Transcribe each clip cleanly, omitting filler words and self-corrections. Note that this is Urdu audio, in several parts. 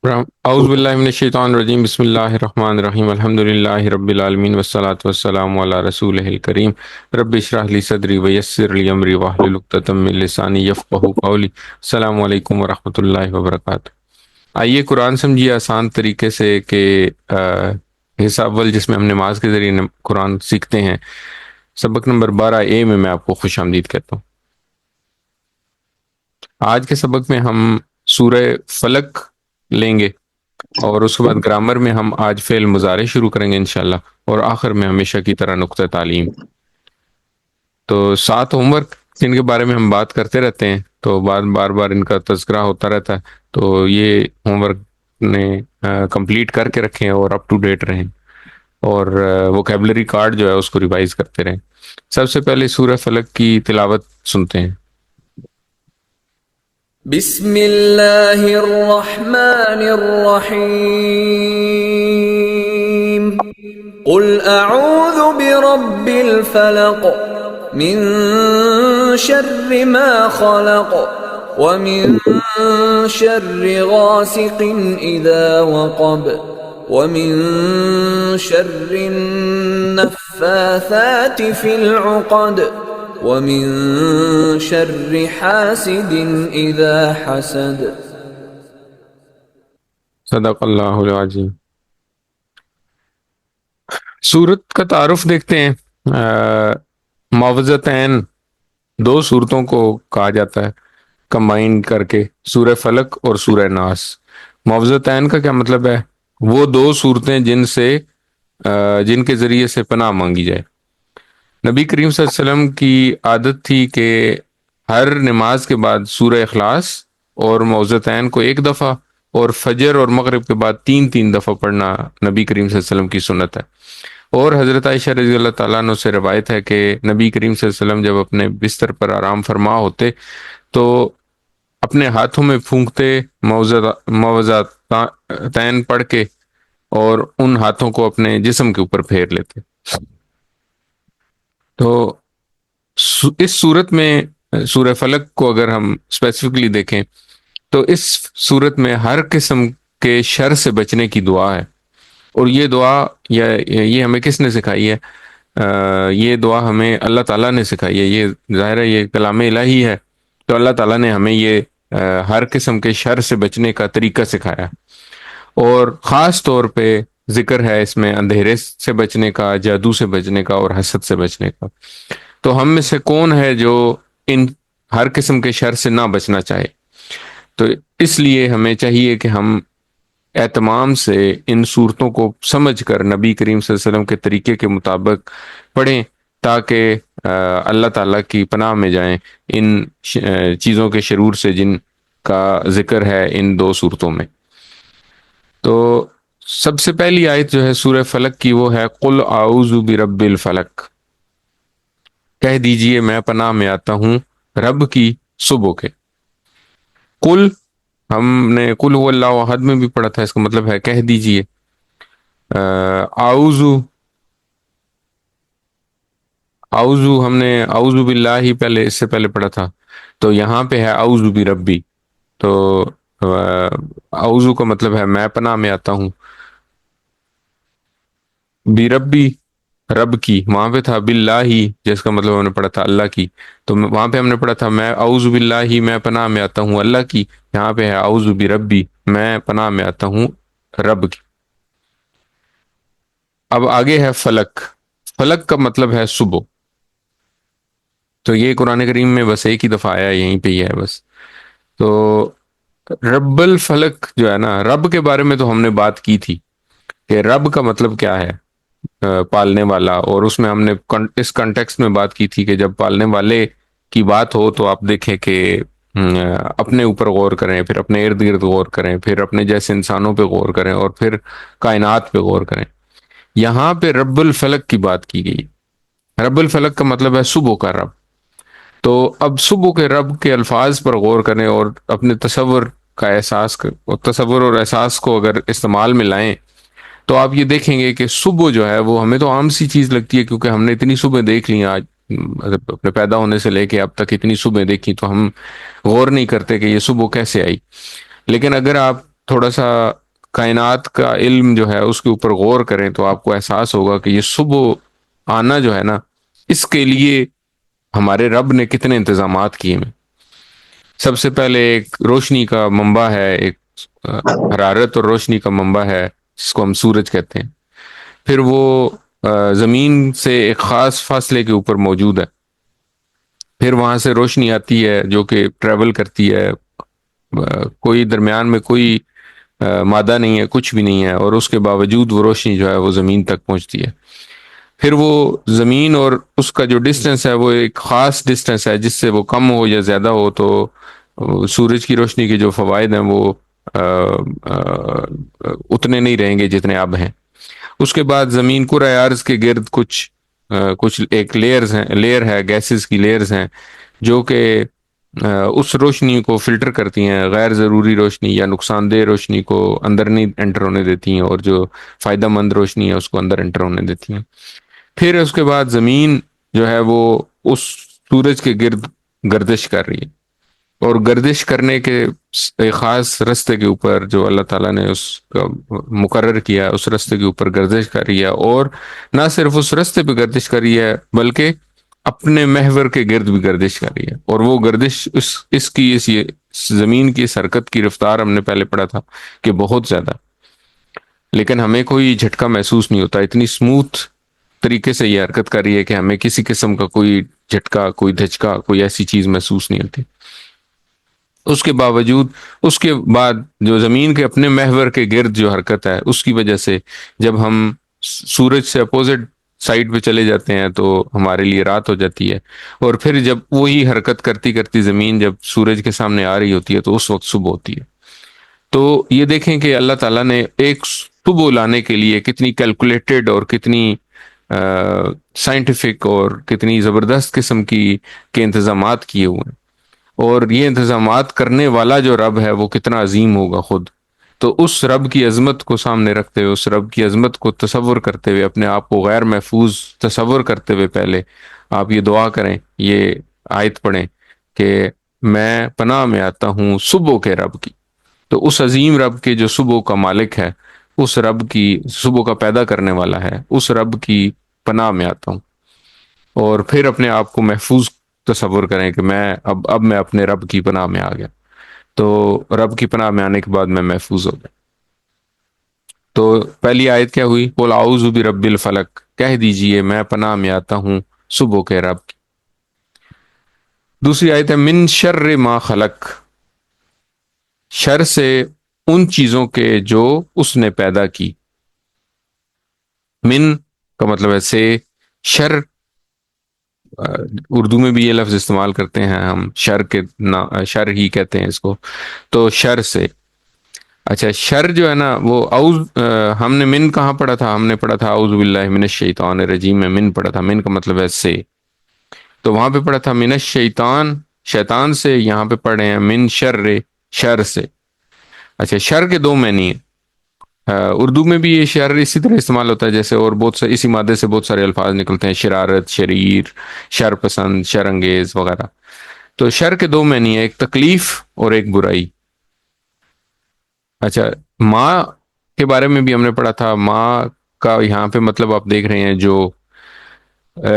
اعوذ باللہ من الشیطان الرجیم، بسم اللہ الرحمن الرحیم، الحمد للہ رب العالمین والصلاۃ والسلام علی رسولہ الکریم، رب اشرح لی صدری ویسر لی امری واحلل عقدۃ من لسانی یفقہوا قولی۔ السلام علیکم ورحمۃ اللہ وبرکاتہ۔ آئیے قرآن سمجھیے آسان طریقے سے کہ حصہ اول جس میں ہم نماز کے ذریعے قرآن سیکھتے ہیں، سبق نمبر 12A میں آپ کو خوش آمدید کہتا ہوں۔ آج کے سبق میں ہم سورہ فلق لیں گے اور اس کے بعد گرامر میں ہم آج فعل مضارع شروع کریں گے انشاءاللہ، اور آخر میں ہمیشہ کی طرح نقطہ تعلیم۔ تو 7 ہوم ورک جن کے بارے میں ہم بات کرتے رہتے ہیں، تو بار بار ان کا تذکرہ ہوتا رہتا ہے، تو یہ ہوم ورک نے کمپلیٹ کر کے رکھیں اور اپ ٹو ڈیٹ رہیں، اور ووکیبلری کارڈ جو ہے اس کو ریوائز کرتے رہیں۔ سب سے پہلے سورہ فلق کی تلاوت سنتے ہیں۔ بسم اللہ الرحمن الرحیم قل اعوذ برب الفلق من شر ما خلق ومن شر غاسق اذا وقب ومن شر النفاثات في العقد ومن شر حاسد اذا حسد۔ صدق اللہ العظیم۔ سورت کا تعارف دیکھتے ہیں۔ معوذتین 2 صورتوں کو کہا جاتا ہے کمبائن کر کے، سورہ فلق اور سورہ ناس۔ معوذتین کا کیا مطلب ہے؟ وہ 2 صورتیں جن کے ذریعے سے پناہ مانگی جائے۔ نبی کریم صلی اللہ علیہ وسلم کی عادت تھی کہ ہر نماز کے بعد سورہ اخلاص اور معوذتین کو 1 دفعہ، اور فجر اور مغرب کے بعد 3 دفعہ پڑھنا نبی کریم صلی اللہ علیہ وسلم کی سنت ہے۔ اور حضرت عائشہ رضی اللہ تعالیٰ عنہ سے روایت ہے کہ نبی کریم صلی اللہ علیہ وسلم جب اپنے بستر پر آرام فرما ہوتے تو اپنے ہاتھوں میں پھونکتے، معوذتین پڑھ کے، اور ان ہاتھوں کو اپنے جسم کے اوپر پھیر لیتے۔ تو اس صورت میں سورہ فلق کو اگر ہم اسپیسیفکلی دیکھیں تو اس صورت میں ہر قسم کے شر سے بچنے کی دعا ہے، اور یہ دعا یہ ہمیں کس نے سکھائی ہے؟ یہ دعا ہمیں اللہ تعالیٰ نے سکھائی ہے۔ یہ ظاہر ہے یہ کلام الہی ہے، تو اللہ تعالیٰ نے ہمیں یہ ہر قسم کے شر سے بچنے کا طریقہ سکھایا، اور خاص طور پہ ذکر ہے اس میں اندھیرے سے بچنے کا، جادو سے بچنے کا، اور حسد سے بچنے کا۔ تو ہم میں سے کون ہے جو ان ہر قسم کے شر سے نہ بچنا چاہے؟ تو اس لیے ہمیں چاہیے کہ ہم اہتمام سے ان صورتوں کو سمجھ کر نبی کریم صلی اللہ علیہ وسلم کے طریقے کے مطابق پڑھیں، تاکہ اللہ تعالیٰ کی پناہ میں جائیں ان چیزوں کے شرور سے جن کا ذکر ہے ان 2 صورتوں میں۔ تو سب سے پہلی آیت جو ہے سورہ فلق کی وہ ہے قل اعوذ برب الفلق، کہہ دیجئے میں پناہ میں آتا ہوں رب کی صبح کے۔ قل ہم نے قل هو اللہ احد میں بھی پڑھا تھا، اس کا مطلب ہے کہہ دیجئے۔ اعوذ ہم نے اعوذ باللہ ہی پہلے اس سے پہلے پڑھا تھا، تو یہاں پہ ہے اعوذ بربی، تو اعوذ کا مطلب ہے میں پناہ میں آتا ہوں، بربی رب کی، وہاں پہ تھا باللہ جس کا مطلب ہم نے پڑھا تھا اللہ کی، تو وہاں پہ ہم نے پڑھا تھا میں اعوذ باللہ میں پناہ میں آتا ہوں اللہ کی، یہاں پہ ہے اعوذ بربی میں پناہ میں آتا ہوں رب کی۔ اب آگے ہے فلک۔ فلک کا مطلب ہے صبح، تو یہ قرآن کریم میں بس 1 ہی دفعہ آیا، یہیں پہ ہی ہے بس۔ تو رب الفلک جو ہے نا، رب کے بارے میں تو ہم نے بات کی تھی کہ رب کا مطلب کیا ہے، پالنے والا، اور اس میں ہم نے اس کنٹیکسٹ میں بات کی تھی کہ جب پالنے والے کی بات ہو تو آپ دیکھیں کہ اپنے اوپر غور کریں، پھر اپنے ارد گرد غور کریں، پھر اپنے جیسے انسانوں پہ غور کریں، اور پھر کائنات پہ غور کریں۔ یہاں پہ رب الفلک کی بات کی گئی۔ رب الفلک کا مطلب ہے صبح کا رب۔ تو اب صبح کے رب کے الفاظ پر غور کریں اور اپنے تصور اور احساس کو اگر استعمال میں لائیں تو آپ یہ دیکھیں گے کہ صبح جو ہے وہ ہمیں تو عام سی چیز لگتی ہے، کیونکہ ہم نے اتنی صبح دیکھ لی آج، اپنے پیدا ہونے سے لے کے اب تک اتنی صبح دیکھی، تو ہم غور نہیں کرتے کہ یہ صبح کیسے آئی۔ لیکن اگر آپ تھوڑا سا کائنات کا علم جو ہے اس کے اوپر غور کریں تو آپ کو احساس ہوگا کہ یہ صبح آنا جو ہے نا، اس کے لیے ہمارے رب نے کتنے انتظامات کیے ہیں۔ سب سے پہلے ایک روشنی کا منبع ہے، ایک حرارت اور روشنی کا منبع ہے جس کو ہم سورج کہتے ہیں۔ پھر وہ زمین سے ایک خاص فاصلے کے اوپر موجود ہے، پھر وہاں سے روشنی آتی ہے جو کہ ٹریول کرتی ہے، کوئی درمیان میں کوئی مادہ نہیں ہے، کچھ بھی نہیں ہے، اور اس کے باوجود وہ روشنی جو ہے وہ زمین تک پہنچتی ہے۔ پھر وہ زمین اور اس کا جو ڈسٹینس ہے وہ ایک خاص ڈسٹینس ہے، جس سے وہ کم ہو یا زیادہ ہو تو سورج کی روشنی کے جو فوائد ہیں وہ اتنے نہیں رہیں گے جتنے اب ہیں۔ اس کے بعد زمین کرۂ ارض کے گرد کچھ ایک لیئر ہے، گیسز کی لیئرز ہیں جو کہ اس روشنی کو فلٹر کرتی ہیں، غیر ضروری روشنی یا نقصان دہ روشنی کو اندر نہیں انٹر ہونے دیتی ہیں، اور جو فائدہ مند روشنی ہے اس کو اندر انٹر ہونے دیتی ہیں۔ پھر اس کے بعد زمین جو ہے وہ اس سورج کے گرد گردش کر رہی ہے، اور گردش کرنے کے ایک خاص رستے کے اوپر جو اللہ تعالیٰ نے اس کا مقرر کیا، اس رستے کے اوپر گردش کر رہی ہے، اور نہ صرف اس رستے پہ گردش کر رہی ہے بلکہ اپنے محور کے گرد بھی گردش کر رہی ہے۔ اور وہ گردش اس زمین کی اس حرکت کی رفتار ہم نے پہلے پڑھا تھا کہ بہت زیادہ، لیکن ہمیں کوئی جھٹکا محسوس نہیں ہوتا، اتنی سموتھ طریقے سے یہ حرکت کر رہی ہے کہ ہمیں کسی قسم کا کوئی جھٹکا، کوئی دھچکا، کوئی ایسی چیز محسوس نہیں ہوتی۔ اس کے باوجود اس کے بعد جو زمین کے اپنے محور کے گرد جو حرکت ہے اس کی وجہ سے جب ہم سورج سے اپوزٹ سائڈ پہ چلے جاتے ہیں تو ہمارے لیے رات ہو جاتی ہے، اور پھر جب وہی حرکت کرتی کرتی زمین جب سورج کے سامنے آ رہی ہوتی ہے تو اس وقت صبح ہوتی ہے۔ تو یہ دیکھیں کہ اللہ تعالیٰ نے ایک صبح لانے کے لیے کتنی کیلکولیٹڈ اور کتنی سائنٹیفک اور کتنی زبردست قسم کے انتظامات کیے ہوئے ہیں، اور یہ انتظامات کرنے والا جو رب ہے وہ کتنا عظیم ہوگا خود۔ تو اس رب کی عظمت کو سامنے رکھتے ہوئے، اس رب کی عظمت کو تصور کرتے ہوئے، اپنے آپ کو غیر محفوظ تصور کرتے ہوئے، پہلے آپ یہ دعا کریں، یہ آیت پڑھیں کہ میں پناہ میں آتا ہوں صبح کے رب کی۔ تو اس عظیم رب کے جو صبح کا مالک ہے، اس رب کی صبح کا پیدا کرنے والا ہے، اس رب کی پناہ میں آتا ہوں، اور پھر اپنے آپ کو محفوظ تصور کریں کہ اب میں اپنے رب کی پناہ میں آ گیا۔ تو رب کی پناہ میں آنے کے بعد میں محفوظ ہو گیا۔ تو پہلی آیت کیا ہوئی؟ قل اعوذ برب الفلق، کہہ دیجئے میں پناہ میں آتا ہوں صبح کے رب کی۔ دوسری آیت ہے من شر ما خلق، شر سے ان چیزوں کے جو اس نے پیدا کی۔ من کا مطلب ہے سے، شر اردو میں بھی یہ لفظ استعمال کرتے ہیں ہم، شر کے شر ہی کہتے ہیں اس کو، تو شر سے۔ اچھا، شر جو ہے نا وہ ہم نے من کہاں پڑھا تھا؟ ہم نے پڑھا تھا اعوذ باللہ من الشیطان الرجیم میں من پڑھا تھا، من کا مطلب ہے سے، تو وہاں پہ پڑھا تھا من الشیطان، شیطان سے، یہاں پہ پڑھے ہیں من شر، شر سے۔ اچھا، شر کے دو معنی ہیں، اردو میں بھی یہ شر اسی طرح استعمال ہوتا ہے جیسے، اور بہت سے اسی مادے سے بہت سارے الفاظ نکلتے ہیں، شرارت، شریر، شر پسند، شر انگیز وغیرہ۔ تو شر کے دو معنی ہیں، ایک تکلیف اور ایک برائی۔ اچھا، ماں کے بارے میں بھی ہم نے پڑھا تھا، ماں کا یہاں پہ مطلب آپ دیکھ رہے ہیں جو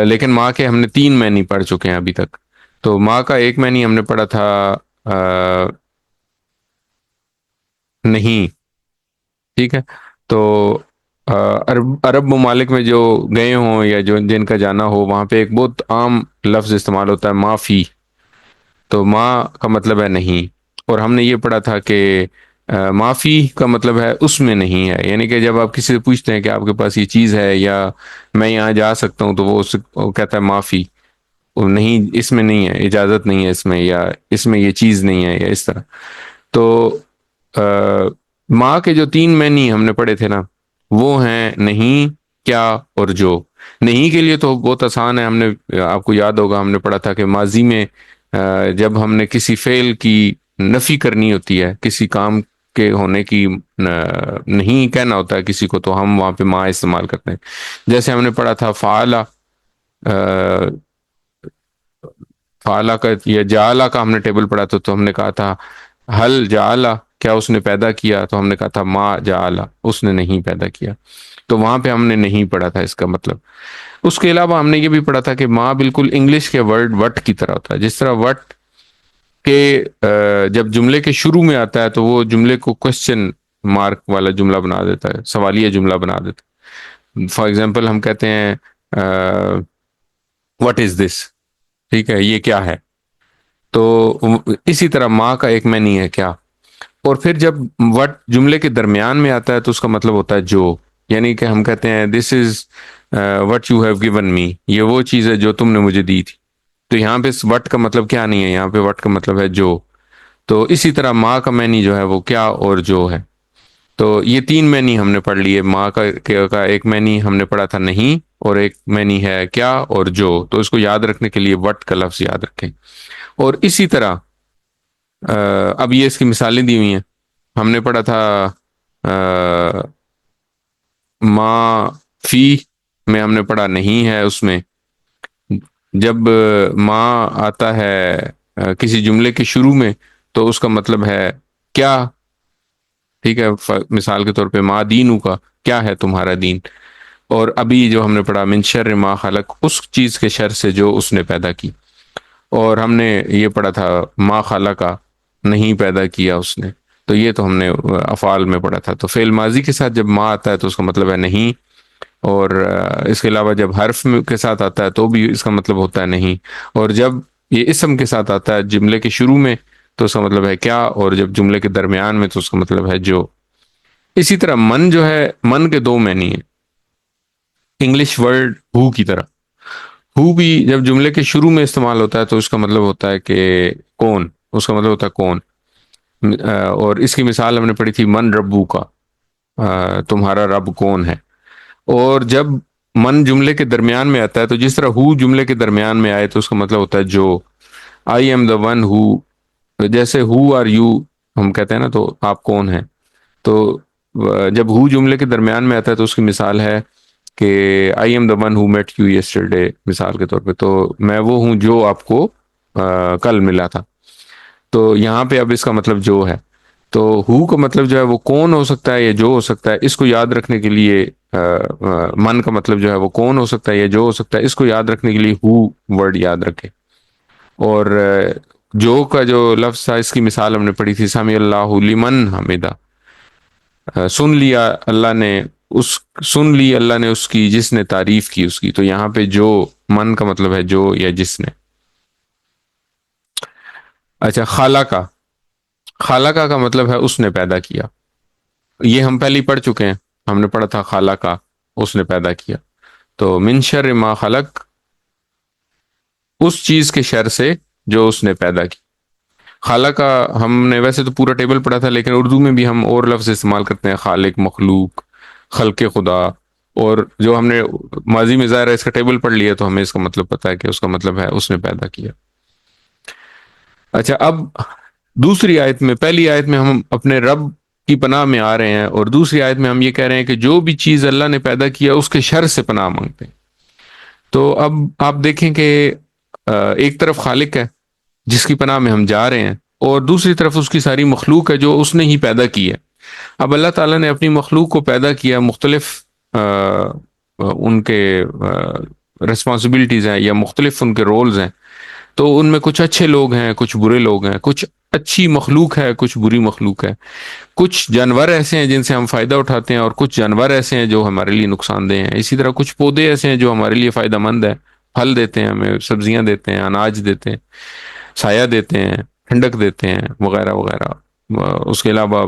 لیکن ماں کے ہم نے تین معنی پڑھ چکے ہیں ابھی تک۔ تو ماں کا ایک معنی ہم نے پڑھا تھا نہیں، ٹھیک ہے؟ تو عرب ممالک میں جو گئے ہوں یا جو جن کا جانا ہو، وہاں پہ ایک بہت عام لفظ استعمال ہوتا ہے معافی، تو ماں کا مطلب ہے نہیں، اور ہم نے یہ پڑھا تھا کہ معافی کا مطلب ہے اس میں نہیں ہے، یعنی کہ جب آپ کسی سے پوچھتے ہیں کہ آپ کے پاس یہ چیز ہے یا میں یہاں جا سکتا ہوں، تو وہ کہتا ہے معافی، نہیں، اس میں نہیں ہے، اجازت نہیں ہے اس میں، یا اس میں یہ چیز نہیں ہے، یا اس طرح۔ تو ماں کے جو تین معنی ہم نے پڑھے تھے نا، وہ ہیں نہیں، کیا اور جو۔ نہیں کے لیے تو بہت آسان ہے، ہم نے آپ کو یاد ہوگا ہم نے پڑھا تھا کہ ماضی میں جب ہم نے کسی فعل کی نفی کرنی ہوتی ہے، کسی کام کے ہونے کی نہیں کہنا ہوتا ہے کسی کو، تو ہم وہاں پہ ماں استعمال کرتے ہیں۔ جیسے ہم نے پڑھا تھا فعلا، فعلا کا یا جعلا کا ہم نے ٹیبل پڑھا تھا، تو ہم نے کہا تھا حل جعلا کیا اس نے پیدا کیا؟ تو ہم نے کہا تھا ما جعل، اس نے نہیں پیدا کیا، تو وہاں پہ ہم نے نہیں پڑھا تھا اس کا مطلب۔ اس کے علاوہ ہم نے یہ بھی پڑھا تھا کہ ما بالکل انگلش کے ورڈ وٹ کی طرح ہوتا ہے، جس طرح وٹ کہ جب جملے کے شروع میں آتا ہے تو وہ جملے کو کوشچن مارک والا جملہ بنا دیتا ہے، سوالیہ جملہ بنا دیتا ہے۔ فار ایگزامپل ہم کہتے ہیں واٹ از دس، ٹھیک ہے، یہ کیا ہے، تو اسی طرح ماں کا ایک معنی ہے کیا۔ اور پھر جب وٹ جملے کے درمیان میں آتا ہے تو اس کا مطلب ہوتا ہے جو، یعنی کہ ہم کہتے ہیں this is what you have given me, یہ وہ چیز ہے جو تم نے مجھے دی تھی، تو یہاں پہ وٹ کا مطلب کیا نہیں ہے، یہاں پہ وٹ کا مطلب ہے جو۔ تو اسی طرح ماں کا معنی جو ہے وہ کیا اور جو ہے۔ تو یہ تین معنی ہم نے پڑھ لیے، ماں کا ایک معنی ہم نے پڑھا تھا نہیں، اور ایک معنی ہے کیا اور جو، تو اس کو یاد رکھنے کے لیے وٹ کا لفظ یاد رکھیں۔ اور اسی طرح اب یہ اس کی مثالیں دی ہوئی ہیں، ہم نے پڑھا تھا ما فی میں ہم نے پڑھا نہیں ہے، اس میں جب ما آتا ہے کسی جملے کے شروع میں تو اس کا مطلب ہے کیا، ٹھیک ہے، مثال کے طور پہ ما دینو کا، کیا ہے تمہارا دین۔ اور ابھی جو ہم نے پڑھا من شر ما خلق، اس چیز کے شر سے جو اس نے پیدا کی۔ اور ہم نے یہ پڑھا تھا ما خلقا، نہیں پیدا کیا اس نے، تو یہ تو ہم نے افعال میں پڑھا تھا۔ تو فعل ماضی کے ساتھ جب ما آتا ہے تو اس کا مطلب ہے نہیں، اور اس کے علاوہ جب حرف کے ساتھ آتا ہے تو بھی اس کا مطلب ہوتا ہے نہیں، اور جب یہ اسم کے ساتھ آتا ہے جملے کے شروع میں تو اس کا مطلب ہے کیا، اور جب جملے کے درمیان میں تو اس کا مطلب ہے جو۔ اسی طرح من جو ہے، من کے دو معنی ہیں، انگلش ورڈ ہو کی طرح۔ ہو بھی جب جملے کے شروع میں استعمال ہوتا ہے تو اس کا مطلب ہوتا ہے کہ کون، اس کا مطلب ہوتا ہے کون۔ اور اس کی مثال ہم نے پڑھی تھی من ربو کا، تمہارا رب کون ہے۔ اور جب من جملے کے درمیان میں آتا ہے تو جس طرح ہو جملے کے درمیان میں آئے تو اس کا مطلب ہوتا ہے جو، آئی ایم دا ون ہو، جیسے ہو آر یو ہم کہتے ہیں نا، تو آپ کون ہیں، تو جب ہو جملے کے درمیان میں آتا ہے تو اس کی مثال ہے کہ I am the one who met you yesterday, مثال کے طور پہ، تو میں وہ ہوں جو آپ کو کل ملا تھا۔ تو یہاں پہ اب اس کا مطلب جو ہے، تو ہو کا مطلب جو ہے وہ کون ہو سکتا ہے یا جو ہو سکتا ہے، اس کو یاد رکھنے کے لیے من کا مطلب جو ہے وہ کون ہو سکتا ہے یا جو ہو سکتا ہے، اس کو یاد رکھنے کے لیے ہو ورڈ یاد رکھے۔ اور جو کا جو لفظ تھا اس کی مثال ہم نے پڑھی تھی سمی اللہ لمن حمیدہ، سن لیا اللہ نے سن لی اللہ نے اس کی جس نے تعریف کی اس کی، تو یہاں پہ جو من کا مطلب ہے جو یا جس نے۔ اچھا، خالقہ کا مطلب ہے اس نے پیدا کیا، یہ ہم پہلے ہی پڑھ چکے ہیں، ہم نے پڑھا تھا خالقہ، اس نے پیدا کیا۔ تو من شر ما خلق، اس چیز کے شر سے جو اس نے پیدا کی۔ خالقہ ہم نے ویسے تو پورا ٹیبل پڑھا تھا، لیکن اردو میں بھی ہم اور لفظ استعمال کرتے ہیں، خالق، مخلوق، خلق خدا، اور جو ہم نے ماضی میں ظاہر ہے اس کا ٹیبل پڑھ لیا تو ہمیں اس کا مطلب پتا ہے کہ اس کا مطلب ہے اس نے پیدا کیا۔ اچھا، اب دوسری آیت میں، پہلی آیت میں ہم اپنے رب کی پناہ میں آ رہے ہیں، اور دوسری آیت میں ہم یہ کہہ رہے ہیں کہ جو بھی چیز اللہ نے پیدا کیا اس کے شر سے پناہ مانگتے ہیں۔ تو اب آپ دیکھیں کہ ایک طرف خالق ہے جس کی پناہ میں ہم جا رہے ہیں، اور دوسری طرف اس کی ساری مخلوق ہے جو اس نے ہی پیدا کی ہے۔ اب اللہ تعالیٰ نے اپنی مخلوق کو پیدا کیا، مختلف ان کے رسپانسبلٹیز ہیں یا مختلف ان کے رولز ہیں، تو ان میں کچھ اچھے لوگ ہیں، کچھ برے لوگ ہیں، کچھ اچھی مخلوق ہے، کچھ بری مخلوق ہے، کچھ جانور ایسے ہیں جن سے ہم فائدہ اٹھاتے ہیں، اور کچھ جانور ایسے ہیں جو ہمارے لیے نقصان دہ ہیں۔ اسی طرح کچھ پودے ایسے ہیں جو ہمارے لیے فائدہ مند ہیں، پھل دیتے ہیں، ہمیں سبزیاں دیتے ہیں، اناج دیتے ہیں، سایہ دیتے ہیں، ٹھنڈک دیتے ہیں، وغیرہ وغیرہ، اس کے علاوہ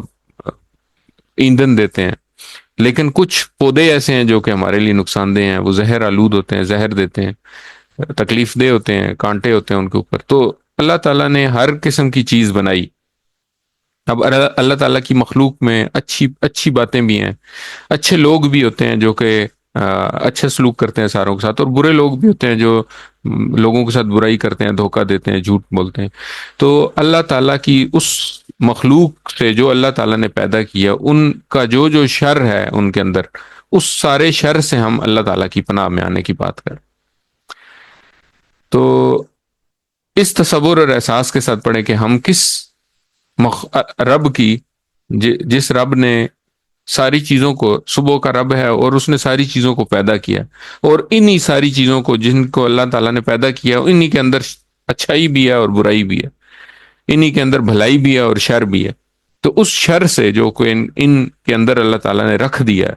ایندھن دیتے ہیں۔ لیکن کچھ پودے ایسے ہیں جو کہ ہمارے لیے نقصان دہ ہیں، وہ زہر آلود ہوتے ہیں، زہر دیتے ہیں، تکلیف دہ ہوتے ہیں، کانٹے ہوتے ہیں ان کے اوپر۔ تو اللہ تعالیٰ نے ہر قسم کی چیز بنائی۔ اب اللہ تعالیٰ کی مخلوق میں اچھی باتیں بھی ہیں، اچھے لوگ بھی ہوتے ہیں جو کہ اچھا سلوک کرتے ہیں ساروں کے ساتھ، اور برے لوگ بھی ہوتے ہیں جو لوگوں کے ساتھ برائی کرتے ہیں، دھوکہ دیتے ہیں، جھوٹ بولتے ہیں۔ تو اللہ تعالیٰ کی اس مخلوق سے جو اللہ تعالیٰ نے پیدا کیا، ان کا جو شر ہے ان کے اندر، اس سارے شر سے ہم اللہ تعالیٰ کی پناہ میں آنے کی بات کریں۔ تو اس تصور اور احساس کے ساتھ پڑھیں کہ ہم کس رب کی جس رب نے ساری چیزوں کو، صبح کا رب ہے اور اس نے ساری چیزوں کو پیدا کیا، اور انہی ساری چیزوں کو جن کو اللہ تعالیٰ نے پیدا کیا انہی کے اندر اچھائی بھی ہے اور برائی بھی ہے، انہی کے اندر بھلائی بھی ہے اور شر بھی ہے۔ تو اس شر سے جو کوئی ان کے اندر اللہ تعالیٰ نے رکھ دیا ہے،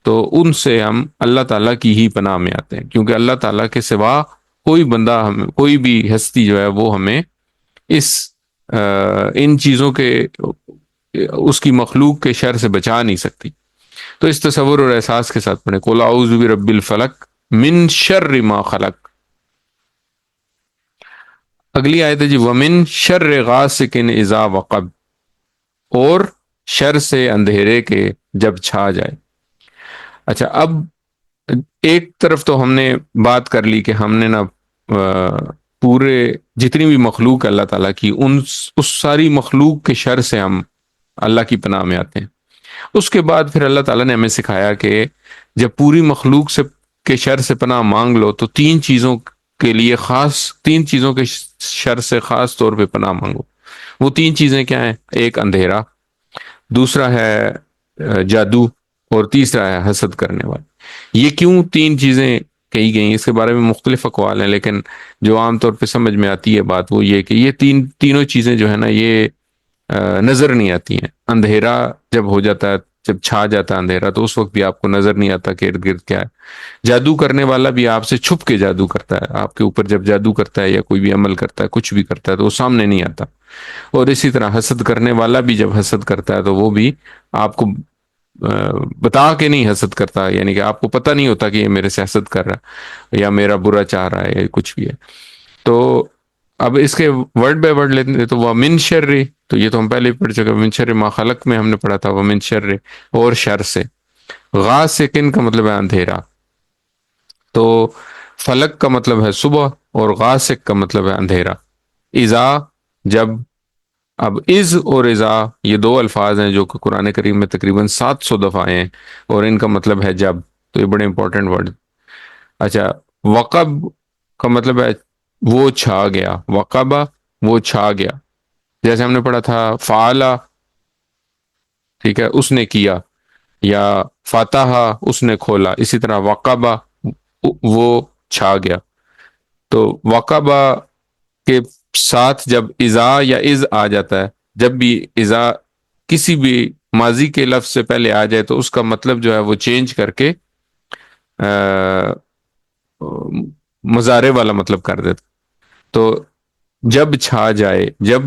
تو ان سے ہم اللہ تعالیٰ کی ہی پناہ میں آتے ہیں، کیونکہ اللہ تعالیٰ کے سوا کوئی بندہ، ہمیں کوئی بھی ہستی جو ہے وہ ہمیں اس ان چیزوں کے، اس کی مخلوق کے شر سے بچا نہیں سکتی۔ تو اس تصور اور احساس کے ساتھ پڑھیں، قل اعوذ برب الفلق من شر ما خلق۔ اگلی آیت ہے جی، ومن شر غاسق اذا وقب، اور شر سے اندھیرے کے جب چھا جائے۔ اچھا، اب ایک طرف تو ہم نے بات کر لی کہ ہم نے نا پورے جتنی بھی مخلوق اللہ تعالیٰ کی، اس ساری مخلوق کے شر سے ہم اللہ کی پناہ میں آتے ہیں۔ اس کے بعد پھر اللہ تعالیٰ نے ہمیں سکھایا کہ جب پوری مخلوق سے کے شر سے پناہ مانگ لو تو تین چیزوں کے لیے تین چیزوں کے شر سے خاص طور پہ پناہ مانگو۔ وہ تین چیزیں کیا ہیں؟ ایک اندھیرا، دوسرا ہے جادو، اور تیسرا ہے حسد کرنے والے۔ یہ کیوں تین چیزیں کہی گئی، اس کے بارے میں مختلف اقوال ہیں، لیکن جو عام طور پہ سمجھ میں آتی ہے بات وہ یہ کہ یہ تینوں چیزیں جو ہے نا، یہ نظر نہیں آتی ہیں۔ اندھیرا جب ہو جاتا ہے، جب چھا جاتا ہے اندھیرا، تو اس وقت بھی آپ کو نظر نہیں آتا کہ ارد گرد کیا ہے۔ جادو کرنے والا بھی آپ سے چھپ کے جادو کرتا ہے، آپ کے اوپر جب جادو کرتا ہے یا کوئی بھی عمل کرتا ہے، کچھ بھی کرتا ہے، تو وہ سامنے نہیں آتا۔ اور اسی طرح حسد کرنے والا بھی جب حسد کرتا ہے تو وہ بھی آپ کو بتا کے نہیں حسد کرتا، یعنی کہ آپ کو پتہ نہیں ہوتا کہ یہ میرے سے حسد کر رہا ہے یا میرا برا چاہ رہا ہے یا کچھ بھی ہے۔ تو اب اس کے ورڈ بائی ورڈ لیتے ہیں، تو وہ من شر، تو یہ تو ہم پہلے ہی پڑھ چکے، من شر ما خلق میں ہم نے پڑھا تھا، وہ من شر، اور شر سے۔ غاسقن کا مطلب ہے اندھیرا، تو فلک کا مطلب ہے صبح اور غاسق کا مطلب ہے اندھیرا۔ اذا، جب۔ اب از اور اذا یہ دو الفاظ ہیں جو کہ قرآن کریم میں تقریباً 700 دفعہ آئے ہیں، اور ان کا مطلب ہے جب، تو یہ بڑے امپورٹنٹ ورڈ۔ اچھا، وقب کا مطلب ہے وہ چھا گیا، وقبہ وہ چھا گیا، جیسے ہم نے پڑھا تھا فعلا، ٹھیک ہے، اس نے کیا، یا فتح اس نے کھولا، اسی طرح وقبہ وہ چھا گیا۔ تو وقبہ کے ساتھ جب اذا یا از آ جاتا ہے، جب بھی اذا کسی بھی ماضی کے لفظ سے پہلے آ جائے تو اس کا مطلب جو ہے وہ چینج کر کے مضارع والا مطلب کر دیتا۔ تو جب چھا جائے، جب،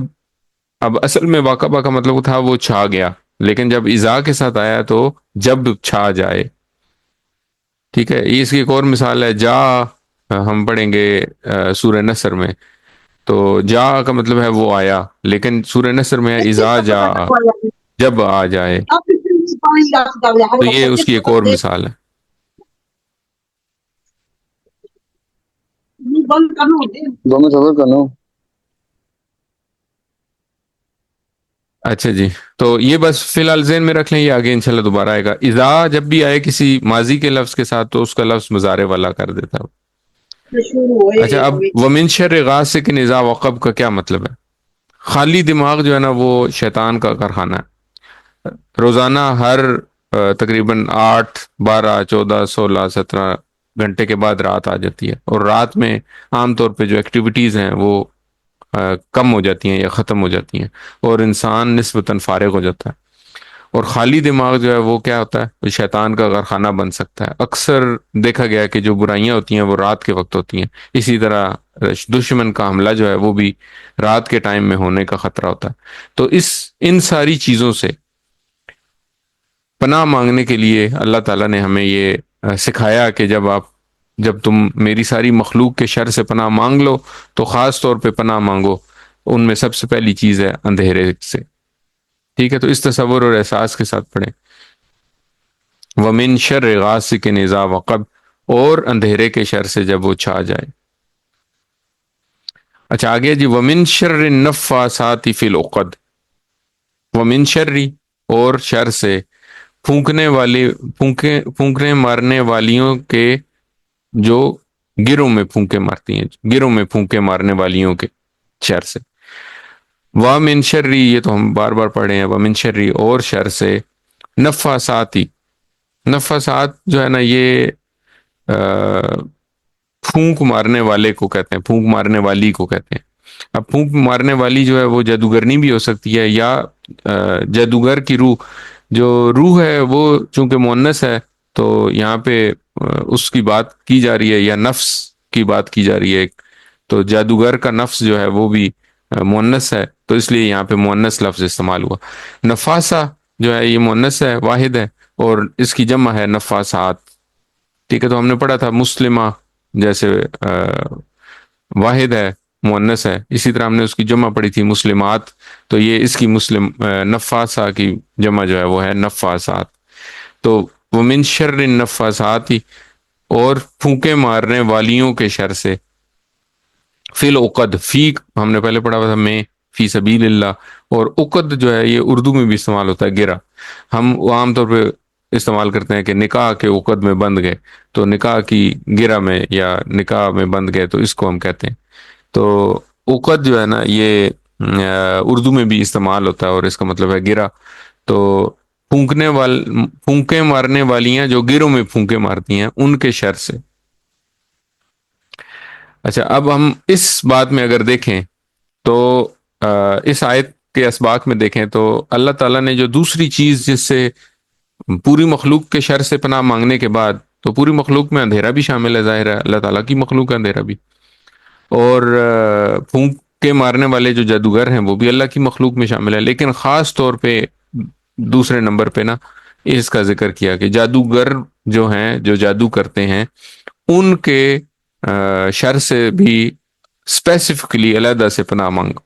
اب اصل میں واقعہ کا مطلب تھا وہ چھا گیا، لیکن جب اذا کے ساتھ آیا تو جب چھا جائے، ٹھیک ہے۔ یہ اس کی ایک اور مثال ہے، جا، ہم پڑھیں گے سورہ نصر میں، تو جا کا مطلب ہے وہ آیا، لیکن سورہ نصر میں ہے اذا جا، جب آ جائے، تو یہ اس کی ایک اور مثال ہے۔ اچھا جی، تو یہ بس فی الحال ذہن میں رکھ لیں، یہ آگے انشاءاللہ دوبارہ آئے گا۔ اذا جب بھی آئے کسی ماضی کے لفظ کے ساتھ تو اس کا لفظ مضارع والا کر دیتا ہے۔ اچھا، اب ومن شر غاسق اذا وقب کا کیا مطلب ہے؟ خالی دماغ جو ہے نا وہ شیطان کا کارخانہ ہے۔ روزانہ ہر تقریباً 8، 12، 14، 16، 17 گھنٹے کے بعد رات آ جاتی ہے، اور رات میں عام طور پہ جو ایکٹیویٹیز ہیں وہ کم ہو جاتی ہیں یا ختم ہو جاتی ہیں، اور انسان نسبتاً فارغ ہو جاتا ہے۔ اور خالی دماغ جو ہے وہ کیا ہوتا ہے؟ وہ شیطان کا کارخانہ بن سکتا ہے۔ اکثر دیکھا گیا کہ جو برائیاں ہوتی ہیں وہ رات کے وقت ہوتی ہیں، اسی طرح دشمن کا حملہ جو ہے وہ بھی رات کے ٹائم میں ہونے کا خطرہ ہوتا ہے۔ تو ان ساری چیزوں سے پناہ مانگنے کے لیے اللہ تعالیٰ نے ہمیں یہ سکھایا کہ جب تم میری ساری مخلوق کے شر سے پناہ مانگ لو تو خاص طور پہ پناہ مانگو، ان میں سب سے پہلی چیز ہے اندھیرے سے، ٹھیک ہے۔ تو اس تصور اور احساس کے ساتھ پڑھیں، وَمِن شَرِّ غَاسِقٍ إِذَا وَقَبَ، اور اندھیرے کے شر سے جب وہ چھا جائے۔ اچھا آگے جی، وَمِن شَرِّ النَّفَّاثَاتِ فِي الْعُقَدِ، وَمِن شَرِّ، اور شر سے پھونکنے مارنے والیوں کے، جو گروں میں پھونکے مارتی ہیں، گروں میں پھونکے مارنے والیوں کے شر سے۔ وَمِن شَرِّ، یہ تو ہم بار بار پڑھے ہیں، وَمِن شَرِّ، اور شر سے، نفاساتی، نفاسات جو ہے نا یہ پھونک مارنے والے کو کہتے ہیں، پھونک مارنے والی کو کہتے ہیں۔ اب پھونک مارنے والی جو ہے وہ جادوگرنی بھی ہو سکتی ہے، یا جادوگر کی روح، جو روح ہے وہ چونکہ مؤنث ہے تو یہاں پہ اس کی بات کی جا رہی ہے، یا نفس کی بات کی جا رہی ہے، تو جادوگر کا نفس جو ہے وہ بھی مؤنث ہے، تو اس لیے یہاں پہ مؤنث لفظ استعمال ہوا۔ نفاسہ جو ہے یہ مؤنث ہے، واحد ہے، اور اس کی جمع ہے نفاسات۔ ٹھیک ہے، تو ہم نے پڑھا تھا مسلمہ جیسے واحد ہے، مؤنث ہے، اسی طرح ہم نے اس کی جمع پڑھی تھی مسلمات، تو یہ اس کی مسلم نفاسہ کی جمع جو ہے وہ ہے نفاسات۔ تو ومن شر النفاسات، اور پھونکے مارنے والیوں کے شر سے، فی العقد، فی ہم نے پہلے پڑھا ہوا تھا میں، فی سبیل اللہ، اور عقد جو ہے یہ اردو میں بھی استعمال ہوتا ہے، گرہ، ہم عام طور پہ استعمال کرتے ہیں کہ نکاح کے عقد میں بند گئے، تو نکاح کی گرہ میں یا نکاح میں بند گئے، تو اس کو ہم کہتے ہیں۔ تو عقد جو ہے نا یہ اردو میں بھی استعمال ہوتا ہے، اور اس کا مطلب ہے گرہ۔ تو پھونکے مارنے والیاں جو گروں میں پھونکے مارتی ہیں، ان کے شر سے۔ اچھا، اب ہم اس بات میں اگر دیکھیں تو اس آیت کے اسباق میں دیکھیں تو اللہ تعالیٰ نے جو دوسری چیز جس سے پوری مخلوق کے شر سے پناہ مانگنے کے بعد، تو پوری مخلوق میں اندھیرا بھی شامل ہے، ظاہر ہے اللہ تعالیٰ کی مخلوق ہے اندھیرا بھی، اور پھونک کے مارنے والے جو جادوگر ہیں وہ بھی اللہ کی مخلوق میں شامل ہے، لیکن خاص طور پہ دوسرے نمبر پہ نا اس کا ذکر کیا کہ جادوگر جو ہیں، جو جادو کرتے ہیں، ان کے شر سے بھی اسپیسیفکلی علیحدہ سے پناہ مانگو۔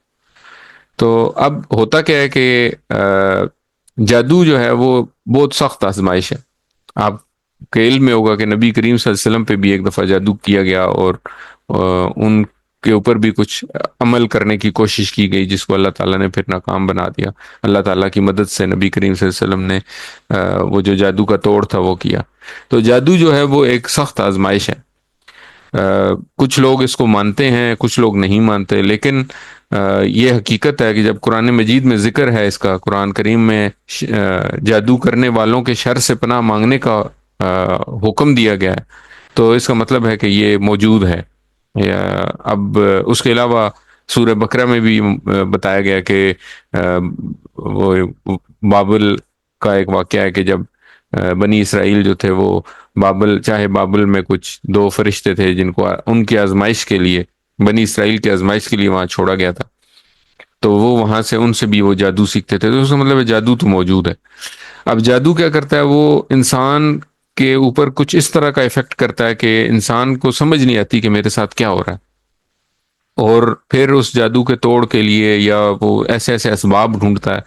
تو اب ہوتا کیا ہے کہ جادو جو ہے وہ بہت سخت آزمائش ہے۔ آپ کے علم میں ہوگا کہ نبی کریم صلی اللہ علیہ وسلم پہ بھی ایک دفعہ جادو کیا گیا، اور ان کے اوپر بھی کچھ عمل کرنے کی کوشش کی گئی، جس کو اللہ تعالیٰ نے پھر ناکام بنا دیا۔ اللہ تعالیٰ کی مدد سے نبی کریم صلی اللہ علیہ وسلم نے وہ جو جادو کا توڑ تھا وہ کیا۔ تو جادو جو ہے وہ ایک سخت آزمائش ہے۔ کچھ لوگ اس کو مانتے ہیں، کچھ لوگ نہیں مانتے، لیکن یہ حقیقت ہے کہ جب قرآن مجید میں ذکر ہے اس کا، قرآن کریم میں جادو کرنے والوں کے شر سے پناہ مانگنے کا حکم دیا گیا ہے، تو اس کا مطلب ہے کہ یہ موجود ہے۔ اب اس کے علاوہ سورہ بقرہ میں بھی بتایا گیا کہ وہ بابل کا ایک واقعہ ہے کہ جب بنی اسرائیل جو تھے وہ بابل میں کچھ دو فرشتے تھے جن کو ان کی آزمائش کے لیے، بنی اسرائیل کی آزمائش کے لیے وہاں چھوڑا گیا تھا، تو وہ وہاں سے ان سے بھی وہ جادو سیکھتے تھے، تو اس کا مطلب ہے جادو تو موجود ہے۔ اب جادو کیا کرتا ہے، وہ انسان کے اوپر کچھ اس طرح کا افیکٹ کرتا ہے کہ انسان کو سمجھ نہیں آتی کہ میرے ساتھ کیا ہو رہا ہے، اور پھر اس جادو کے توڑ کے لیے یا وہ ایسے ایسے اسباب ڈھونڈتا ہے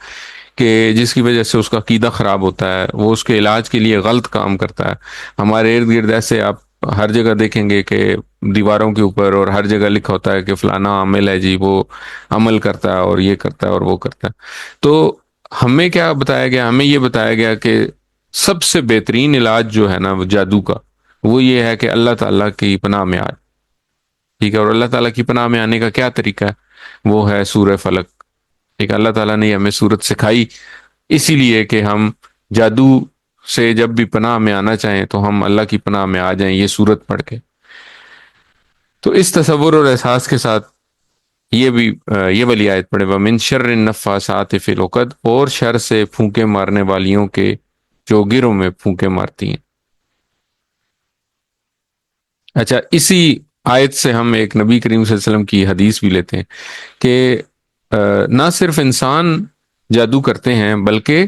کہ جس کی وجہ سے اس کا عقیدہ خراب ہوتا ہے، وہ اس کے علاج کے لیے غلط کام کرتا ہے۔ ہمارے ارد گرد ایسے آپ ہر جگہ دیکھیں گے کہ دیواروں کے اوپر اور ہر جگہ لکھا ہوتا ہے کہ فلانا عامل ہے جی، وہ عمل کرتا ہے اور یہ کرتا ہے اور وہ کرتا ہے۔ تو ہمیں کیا بتایا گیا، ہمیں یہ بتایا گیا کہ سب سے بہترین علاج جو ہے نا وہ جادو کا، وہ یہ ہے کہ اللہ تعالیٰ کی پناہ میں آئے۔ ٹھیک ہے، اور اللہ تعالیٰ کی پناہ میں آنے کا کیا طریقہ ہے، وہ ہے سورہ فلق۔ ٹھیک ہے، اللہ تعالیٰ نے ہمیں سورت سکھائی اسی لیے کہ ہم جادو سے جب بھی پناہ میں آنا چاہیں تو ہم اللہ کی پناہ میں آ جائیں، یہ سورت پڑھ کے۔ تو اس تصور اور احساس کے ساتھ یہ والی آیت پڑھے، وَمِن شَرِّ النَّفَّاثَاتِ فِي الْعُقَدِ، اور شر سے پھونکے مارنے والیوں کے جو گروں میں پھونکے مارتی ہیں۔ اچھا، اسی آیت سے ہم ایک نبی کریم صلی اللہ علیہ وسلم کی حدیث بھی لیتے ہیں کہ نہ صرف انسان جادو کرتے ہیں بلکہ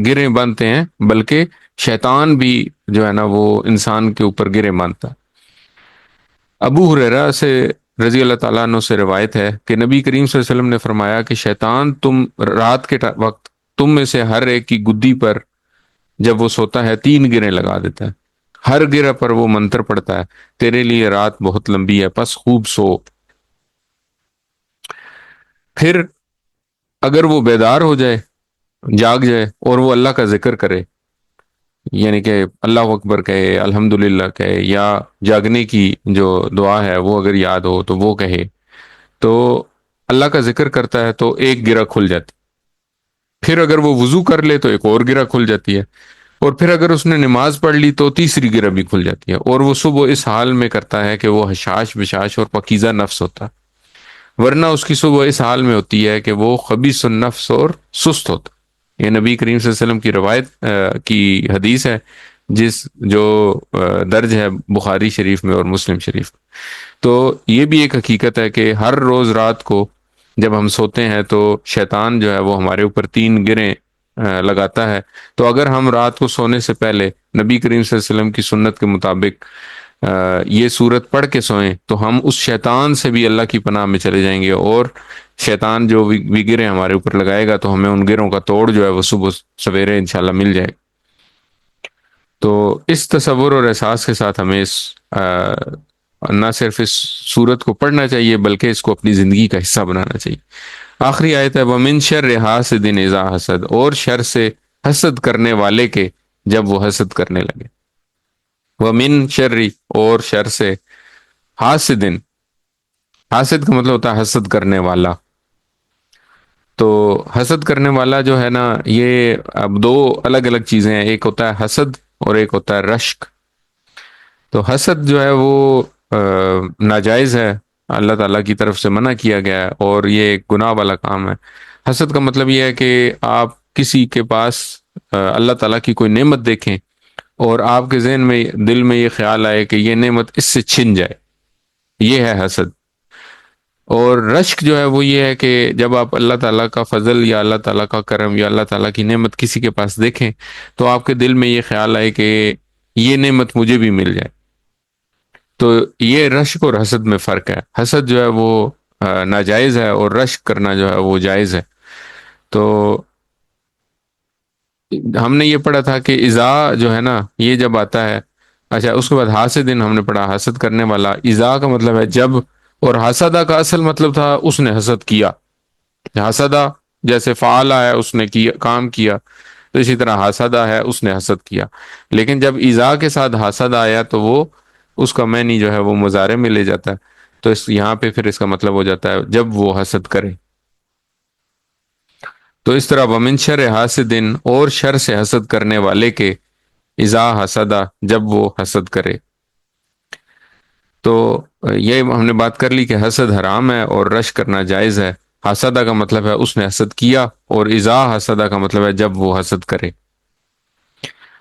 گریں باندھتے ہیں، بلکہ شیطان بھی جو ہے نا وہ انسان کے اوپر گریں باندھتا ہے۔ ابو ہریرہ سے رضی اللہ تعالیٰ عنہ سے روایت ہے کہ نبی کریم صلی اللہ علیہ وسلم نے فرمایا کہ شیطان رات کے وقت تم میں سے ہر ایک کی گدی پر جب وہ سوتا ہے 3 گریں لگا دیتا ہے، ہر گرہ پر وہ منتر پڑتا ہے، تیرے لیے رات بہت لمبی ہے پس خوب سو۔ پھر اگر وہ بیدار ہو جائے، جاگ جائے، اور وہ اللہ کا ذکر کرے، یعنی کہ اللہ اکبر کہے، الحمدللہ کہے، یا جاگنے کی جو دعا ہے وہ اگر یاد ہو تو وہ کہے، تو اللہ کا ذکر کرتا ہے تو ایک گرہ کھل جاتی، پھر اگر وہ وضو کر لے تو ایک اور گرہ کھل جاتی ہے، اور پھر اگر اس نے نماز پڑھ لی تو تیسری گرہ بھی کھل جاتی ہے، اور وہ صبح اس حال میں کرتا ہے کہ وہ حشاش بشاش اور پاکیزہ نفس ہوتا ہے، ورنہ اس کی صبح اس حال میں ہوتی ہے کہ وہ خبیث النفس اور سست ہوتا ہے۔ یہ نبی کریم صلی اللہ علیہ وسلم کی روایت کی حدیث ہے، جو درج ہے بخاری شریف میں اور مسلم شریف میں۔ تو یہ بھی ایک حقیقت ہے کہ ہر روز رات کو جب ہم سوتے ہیں تو شیطان جو ہے وہ ہمارے اوپر تین گریں لگاتا ہے، تو اگر ہم رات کو سونے سے پہلے نبی کریم صلی اللہ علیہ وسلم کی سنت کے مطابق یہ صورت پڑھ کے سوئیں تو ہم اس شیطان سے بھی اللہ کی پناہ میں چلے جائیں گے، اور شیطان جو بھی گریں ہمارے اوپر لگائے گا تو ہمیں ان گروں کا توڑ جو ہے وہ صبح سویرے انشاءاللہ مل جائے گا۔ تو اس تصور اور احساس کے ساتھ ہمیں نہ صرف اس صورت کو پڑھنا چاہیے بلکہ اس کو اپنی زندگی کا حصہ بنانا چاہیے۔ آخری آیت ہے وَمِن شَرِّ حَاسِدٍ إِذَا حَسَدَ، اور شر سے حسد کرنے والے کے جب وہ حسد کرنے لگے۔ وَمِن شَرِّ، اور شر سے، حاسدن، حاسد کا مطلب ہوتا ہے حسد کرنے والا۔ تو حسد کرنے والا جو ہے نا، یہ اب دو الگ الگ چیزیں ہیں، ایک ہوتا ہے حسد اور ایک ہوتا ہے رشک۔ تو حسد جو ہے وہ ناجائز ہے، اللہ تعالیٰ کی طرف سے منع کیا گیا ہے، اور یہ ایک گناہ والا کام ہے۔ حسد کا مطلب یہ ہے کہ آپ کسی کے پاس اللہ تعالیٰ کی کوئی نعمت دیکھیں اور آپ کے ذہن میں دل میں یہ خیال آئے کہ یہ نعمت اس سے چھن جائے، یہ ہے حسد۔ اور رشک جو ہے وہ یہ ہے کہ جب آپ اللہ تعالیٰ کا فضل یا اللہ تعالیٰ کا کرم یا اللہ تعالیٰ کی نعمت کسی کے پاس دیکھیں تو آپ کے دل میں یہ خیال آئے کہ یہ نعمت مجھے بھی مل جائے۔ تو یہ رشک اور حسد میں فرق ہے، حسد جو ہے وہ ناجائز ہے اور رشک کرنا جو ہے وہ جائز ہے۔ تو ہم نے یہ پڑھا تھا کہ اذا جو ہے نا یہ جب آتا ہے، اچھا اس کے بعد حاسدن ہم نے پڑھا حسد کرنے والا، اذا کا مطلب ہے جب، اور حسدہ کا اصل مطلب تھا اس نے حسد کیا۔ حسدہ جیسے فعلہ ہے اس نے کیا، کام کیا، تو اسی طرح حسدہ ہے اس نے حسد کیا۔ لیکن جب اذا کے ساتھ حسد آیا تو وہ اس کا معنی جو ہے وہ مضارع میں لے جاتا ہے، تو یہاں پہ پھر اس کا مطلب ہو جاتا ہے جب وہ حسد کرے۔ تو اس طرح ومن شر حاسدن، اور شر سے حسد کرنے والے کے، اذا حسدہ جب وہ حسد کرے۔ تو یہ ہم نے بات کر لی کہ حسد حرام ہے اور رش کرنا جائز ہے۔ حسدہ کا مطلب ہے اس نے حسد کیا، اور اذا حسدہ کا مطلب ہے جب وہ حسد کرے۔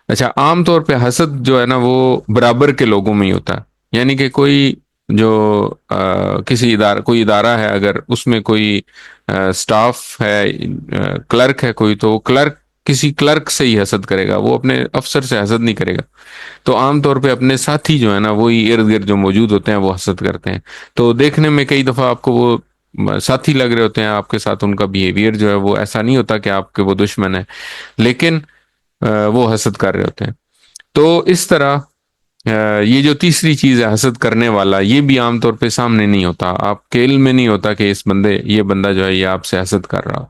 اچھا، عام طور پہ حسد جو ہے نا وہ برابر کے لوگوں میں ہی ہوتا ہے، یعنی کہ کوئی جو کسی ادارہ، کوئی ادارہ ہے، اگر اس میں کوئی سٹاف ہے، کلرک ہے کوئی، تو کلرک کسی کلرک سے ہی حسد کرے گا، وہ اپنے افسر سے حسد نہیں کرے گا۔ تو عام طور پہ اپنے ساتھی جو ہے نا وہی ارد گرد جو موجود ہوتے ہیں وہ حسد کرتے ہیں۔ تو دیکھنے میں کئی دفعہ آپ کو وہ ساتھی لگ رہے ہوتے ہیں آپ کے ساتھ، ان کا بیہیویئر جو ہے وہ ایسا نہیں ہوتا کہ آپ کے وہ دشمن ہے، لیکن وہ حسد کر رہے ہوتے ہیں۔ تو اس طرح یہ جو تیسری چیز ہے حسد کرنے والا، یہ بھی عام طور پہ سامنے نہیں ہوتا، آپ کے علم میں نہیں ہوتا کہ یہ بندہ جو ہے یہ آپ سے حسد کر رہا۔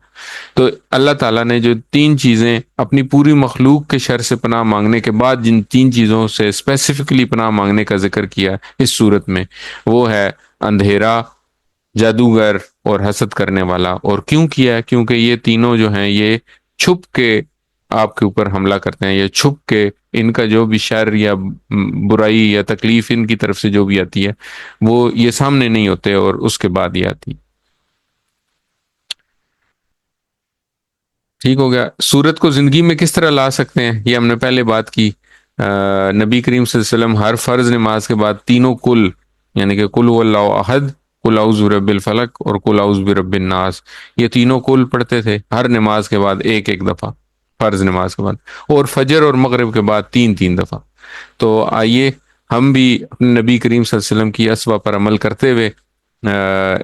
تو اللہ تعالیٰ نے جو تین چیزیں اپنی پوری مخلوق کے شر سے پناہ مانگنے کے بعد جن تین چیزوں سے اسپیسیفکلی پناہ مانگنے کا ذکر کیا اس صورت میں، وہ ہے اندھیرا، جادوگر اور حسد کرنے والا۔ اور کیوں کیا ہے؟ کیونکہ یہ تینوں جو ہیں یہ چھپ کے آپ کے اوپر حملہ کرتے ہیں، یہ چھپ کے ان کا جو بھی شر یا برائی یا تکلیف ان کی طرف سے جو بھی آتی ہے وہ یہ سامنے نہیں ہوتے اور اس کے بعد یہ آتی۔ ٹھیک ہو گیا۔ سورت کو زندگی میں کس طرح لا سکتے ہیں یہ ہم نے پہلے بات کی۔ نبی کریم صلی اللہ علیہ وسلم ہر فرض نماز کے بعد تینوں کل، یعنی کہ قل هو اللہ احد، قل اعوذ برب الفلق اور قل اعوذ برب الناس، یہ تینوں کل پڑھتے تھے ہر نماز کے بعد ایک ایک دفعہ، فرض نماز کے بعد، اور فجر اور مغرب کے بعد تین تین دفعہ۔ تو آئیے ہم بھی اپنے نبی کریم صلی اللہ علیہ وسلم کی اسوہ پر عمل کرتے ہوئے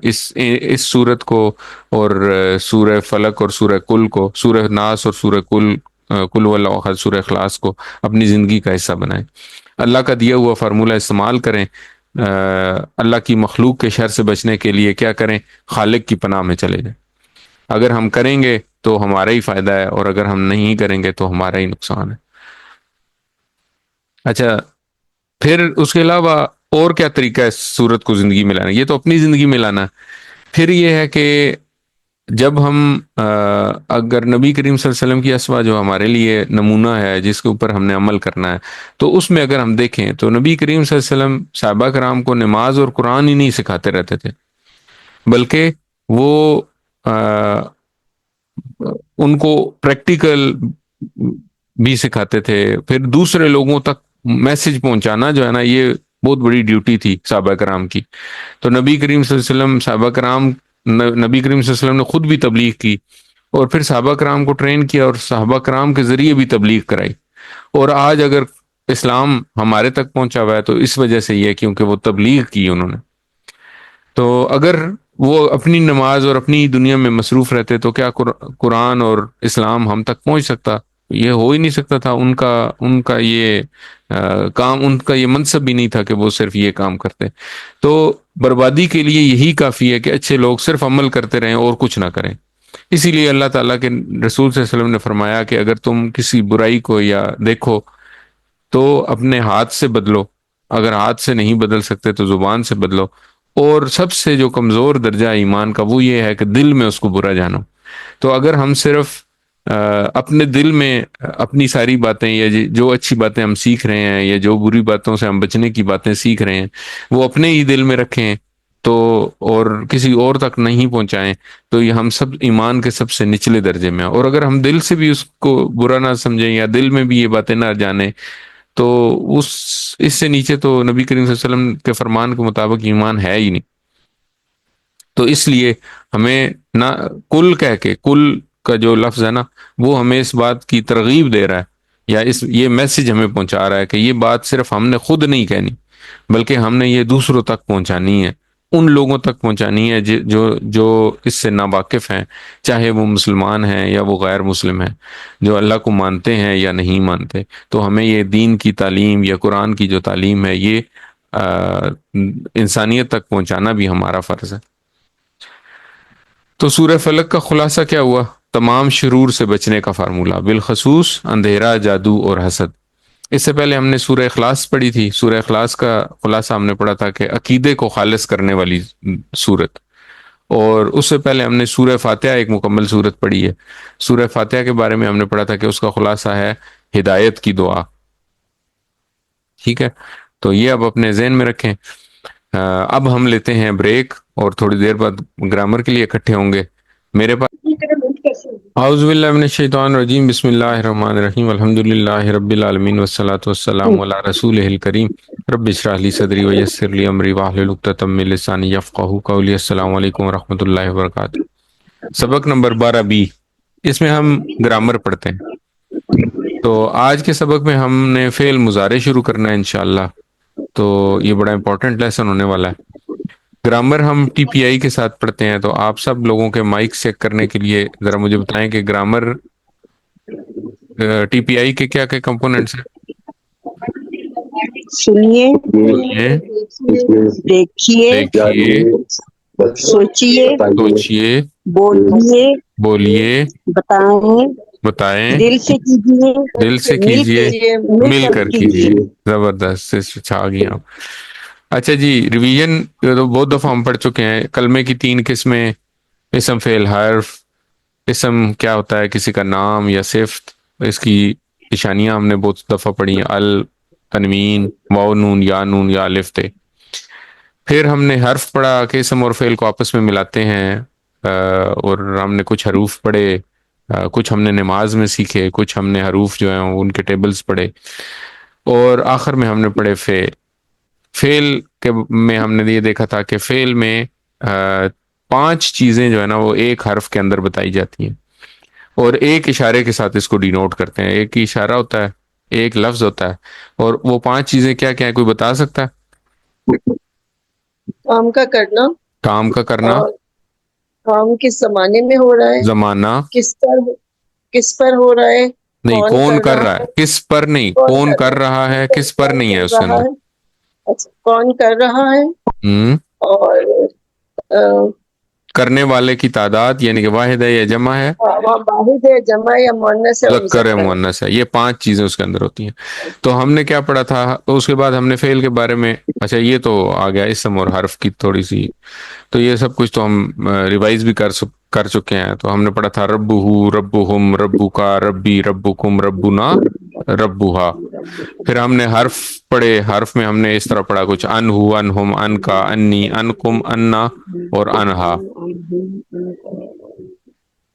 اس سورت کو اور سورہ فلق اور سورہ کل کو، سورہ ناس اور سورہ کل، کل واللہ احد، سورہ اخلاص کو اپنی زندگی کا حصہ بنائیں۔ اللہ کا دیا ہوا فارمولہ استعمال کریں۔ اللہ کی مخلوق کے شر سے بچنے کے لیے کیا کریں؟ خالق کی پناہ میں چلے جائیں۔ اگر ہم کریں گے تو ہمارا ہی فائدہ ہے، اور اگر ہم نہیں کریں گے تو ہمارا ہی نقصان ہے۔ اچھا، پھر اس کے علاوہ اور کیا طریقہ ہے سورت کو زندگی میں لانا؟ یہ تو اپنی زندگی میں لانا ہے، پھر یہ ہے کہ جب ہم اگر نبی کریم صلی اللہ علیہ وسلم کی اسوا جو ہمارے لیے نمونہ ہے جس کے اوپر ہم نے عمل کرنا ہے، تو اس میں اگر ہم دیکھیں تو نبی کریم صلی اللہ علیہ وسلم صحابہ کرام کو نماز اور قرآن ہی نہیں سکھاتے رہتے تھے، بلکہ وہ ان کو پریکٹیکل بھی سکھاتے تھے. پھر دوسرے لوگوں تک میسج پہنچانا جو ہے نا، یہ بہت بڑی ڈیوٹی تھی صحابہ کرام کی. تو نبی کریم صلی اللہ علیہ وسلم صحابہ کرام نبی کریم صلی اللہ علیہ وسلم نے خود بھی تبلیغ کی، اور پھر صحابہ کرام کو ٹرین کیا، اور صحابہ کرام کے ذریعے بھی تبلیغ کرائی. اور آج اگر اسلام ہمارے تک پہنچا ہوا ہے تو اس وجہ سے یہ کیونکہ وہ تبلیغ کی انہوں نے. تو اگر وہ اپنی نماز اور اپنی دنیا میں مصروف رہتے تو کیا قرآن اور اسلام ہم تک پہنچ سکتا؟ یہ ہو ہی نہیں سکتا تھا. ان کا یہ کام، ان کا یہ منصب بھی نہیں تھا کہ وہ صرف یہ کام کرتے. تو بربادی کے لیے یہی کافی ہے کہ اچھے لوگ صرف عمل کرتے رہیں اور کچھ نہ کریں. اسی لیے اللہ تعالیٰ کے رسول صلی اللہ علیہ وسلم نے فرمایا کہ اگر تم کسی برائی کو یا دیکھو تو اپنے ہاتھ سے بدلو، اگر ہاتھ سے نہیں بدل سکتے تو زبان سے بدلو، اور سب سے جو کمزور درجہ ایمان کا وہ یہ ہے کہ دل میں اس کو برا جانو. تو اگر ہم صرف اپنے دل میں اپنی ساری باتیں یا جو اچھی باتیں ہم سیکھ رہے ہیں یا جو بری باتوں سے ہم بچنے کی باتیں سیکھ رہے ہیں وہ اپنے ہی دل میں رکھیں تو اور کسی اور تک نہیں پہنچائیں، تو یہ ہم سب ایمان کے سب سے نچلے درجے میں ہیں. اور اگر ہم دل سے بھی اس کو برا نہ سمجھیں یا دل میں بھی یہ باتیں نہ جانیں تو اس سے نیچے تو نبی کریم صلی اللہ علیہ وسلم کے فرمان کے مطابق ایمان ہے ہی نہیں. تو اس لیے ہمیں نہ کل کہہ کے، کل کا جو لفظ ہے نا وہ ہمیں اس بات کی ترغیب دے رہا ہے یا یہ میسج ہمیں پہنچا رہا ہے کہ یہ بات صرف ہم نے خود نہیں کہنی بلکہ ہم نے یہ دوسروں تک پہنچانی ہے، ان لوگوں تک پہنچانی ہے جو اس سے ناواقف ہیں، چاہے وہ مسلمان ہیں یا وہ غیر مسلم ہیں، جو اللہ کو مانتے ہیں یا نہیں مانتے. تو ہمیں یہ دین کی تعلیم یا قرآن کی جو تعلیم ہے یہ انسانیت تک پہنچانا بھی ہمارا فرض ہے. تو سورہ فلق کا خلاصہ کیا ہوا؟ تمام شرور سے بچنے کا فارمولہ، بالخصوص اندھیرا، جادو اور حسد. اس سے پہلے ہم نے سورہ اخلاص پڑھی تھی. سورہ اخلاص کا خلاصہ ہم نے پڑھا تھا کہ عقیدے کو خالص کرنے والی سورت. اور اس سے پہلے ہم نے سورہ فاتحہ ایک مکمل سورت پڑھی ہے. سورہ فاتحہ کے بارے میں ہم نے پڑھا تھا کہ اس کا خلاصہ ہے ہدایت کی دعا. ٹھیک ہے، تو یہ اب اپنے ذہن میں رکھیں. اب ہم لیتے ہیں بریک اور تھوڑی دیر بعد گرامر کے لیے اکٹھے ہوں گے. میرے پاس اعوذ باللہ من الشیطان الرجیم، بسم اللہ الرحمن الرحیم، الحمد للہ رب العالمین والصلاة والسلام علی رسولہ الکریم، رب اشرح لی صدری ویسر لی امری واحلل عقدۃ من لسانی یفقہوا قولی. السلام علیکم ورحمۃ اللہ وبرکاتہ. سبق نمبر 12B، اس میں ہم گرامر پڑھتے ہیں. تو آج کے سبق میں ہم نے فعل مضارع شروع کرنا ہے انشاءاللہ. تو یہ بڑا امپورٹنٹ لیسن ہونے والا ہے. گرامر ہم ٹی پی آئی کے ساتھ پڑھتے ہیں. تو آپ سب لوگوں کے مائک چیک کرنے کے لیے ذرا مجھے بتائیں کہ گرامر ٹی پی آئی کے کیا کیا کمپوننٹس ہیں؟ سنیے، سنیے، دیکھیے، دیکھیے، سوچیے، سوچیے، بولیے، بولیے، بتائیں، بتائیں، دل سے کیجیے، دل سے مل کیجیے، مل کر کیجیے. کیجیے. زبردست، چھا گئی آپ. اچھا جی، ریویژن تو بہت دفعہ ہم پڑھ چکے ہیں. کلمے کی 3 قسمیں، اسم، فعل، حرف. اسم کیا ہوتا ہے؟ کسی کا نام یا صفت. اس کی نشانیاں ہم نے بہت دفعہ پڑھی ہیں، ال، تنوین، واو، نون، یا الف تے. پھر ہم نے حرف پڑھا کہ اسم اور فعل کو آپس میں ملاتے ہیں، اور ہم نے کچھ حروف پڑھے، کچھ ہم نے نماز میں سیکھے، کچھ ہم نے حروف جو ہیں ان کے ٹیبلز پڑھے، اور آخر میں ہم نے پڑھے فعل. فعل کے میں ہم نے یہ دیکھا تھا کہ فعل میں 5 چیزیں جو ہے نا وہ ایک حرف کے اندر بتائی جاتی ہیں، اور ایک اشارے کے ساتھ اس کو ڈینوٹ کرتے ہیں. ایک ہی اشارہ ہوتا ہے، ایک لفظ ہوتا ہے، اور وہ 5 چیزیں کیا کیا ہے؟ کوئی بتا سکتا ہے؟ کام کا کرنا، کام کا کرنا، اور کام کس زمانے میں ہو رہا ہے، زمانہ کس پر ہو رہا ہے، نہیں، کون کر رہا ہے، کس پر نہیں، کون کر رہا ہے، کس پر نہیں ہے اس کے رہا اندر. ہے، اچھا کون کر رہا ہے، ہوں اور کرنے والے کی تعداد یعنی کہ واحد ہے یا جمع ہے، وہاں واحد ہے، جمع ہے یا مؤنث ہے اور مذکر ہے مذکر ہے۔ مؤنث ہے، یہ 5 چیزیں اس کے اندر ہوتی ہیں۔ تو ہم نے کیا پڑھا تھا، اس کے بعد ہم نے فعل کے بارے میں، اچھا یہ تو آ گیا اسم اور حرف کی تھوڑی سی، تو یہ سب کچھ تو ہم ریوائز بھی کر چکے ہیں۔ تو ہم نے پڑھا تھا ربہ، ربہم، ربک، ربی، ربکم، ربنا، ربہا۔ پھر ہم نے حرف پڑھے، حرف میں ہم نے اس طرح پڑھا کچھ ان ہو، انہم، ان کا، انی، انکم، انا اور انہا،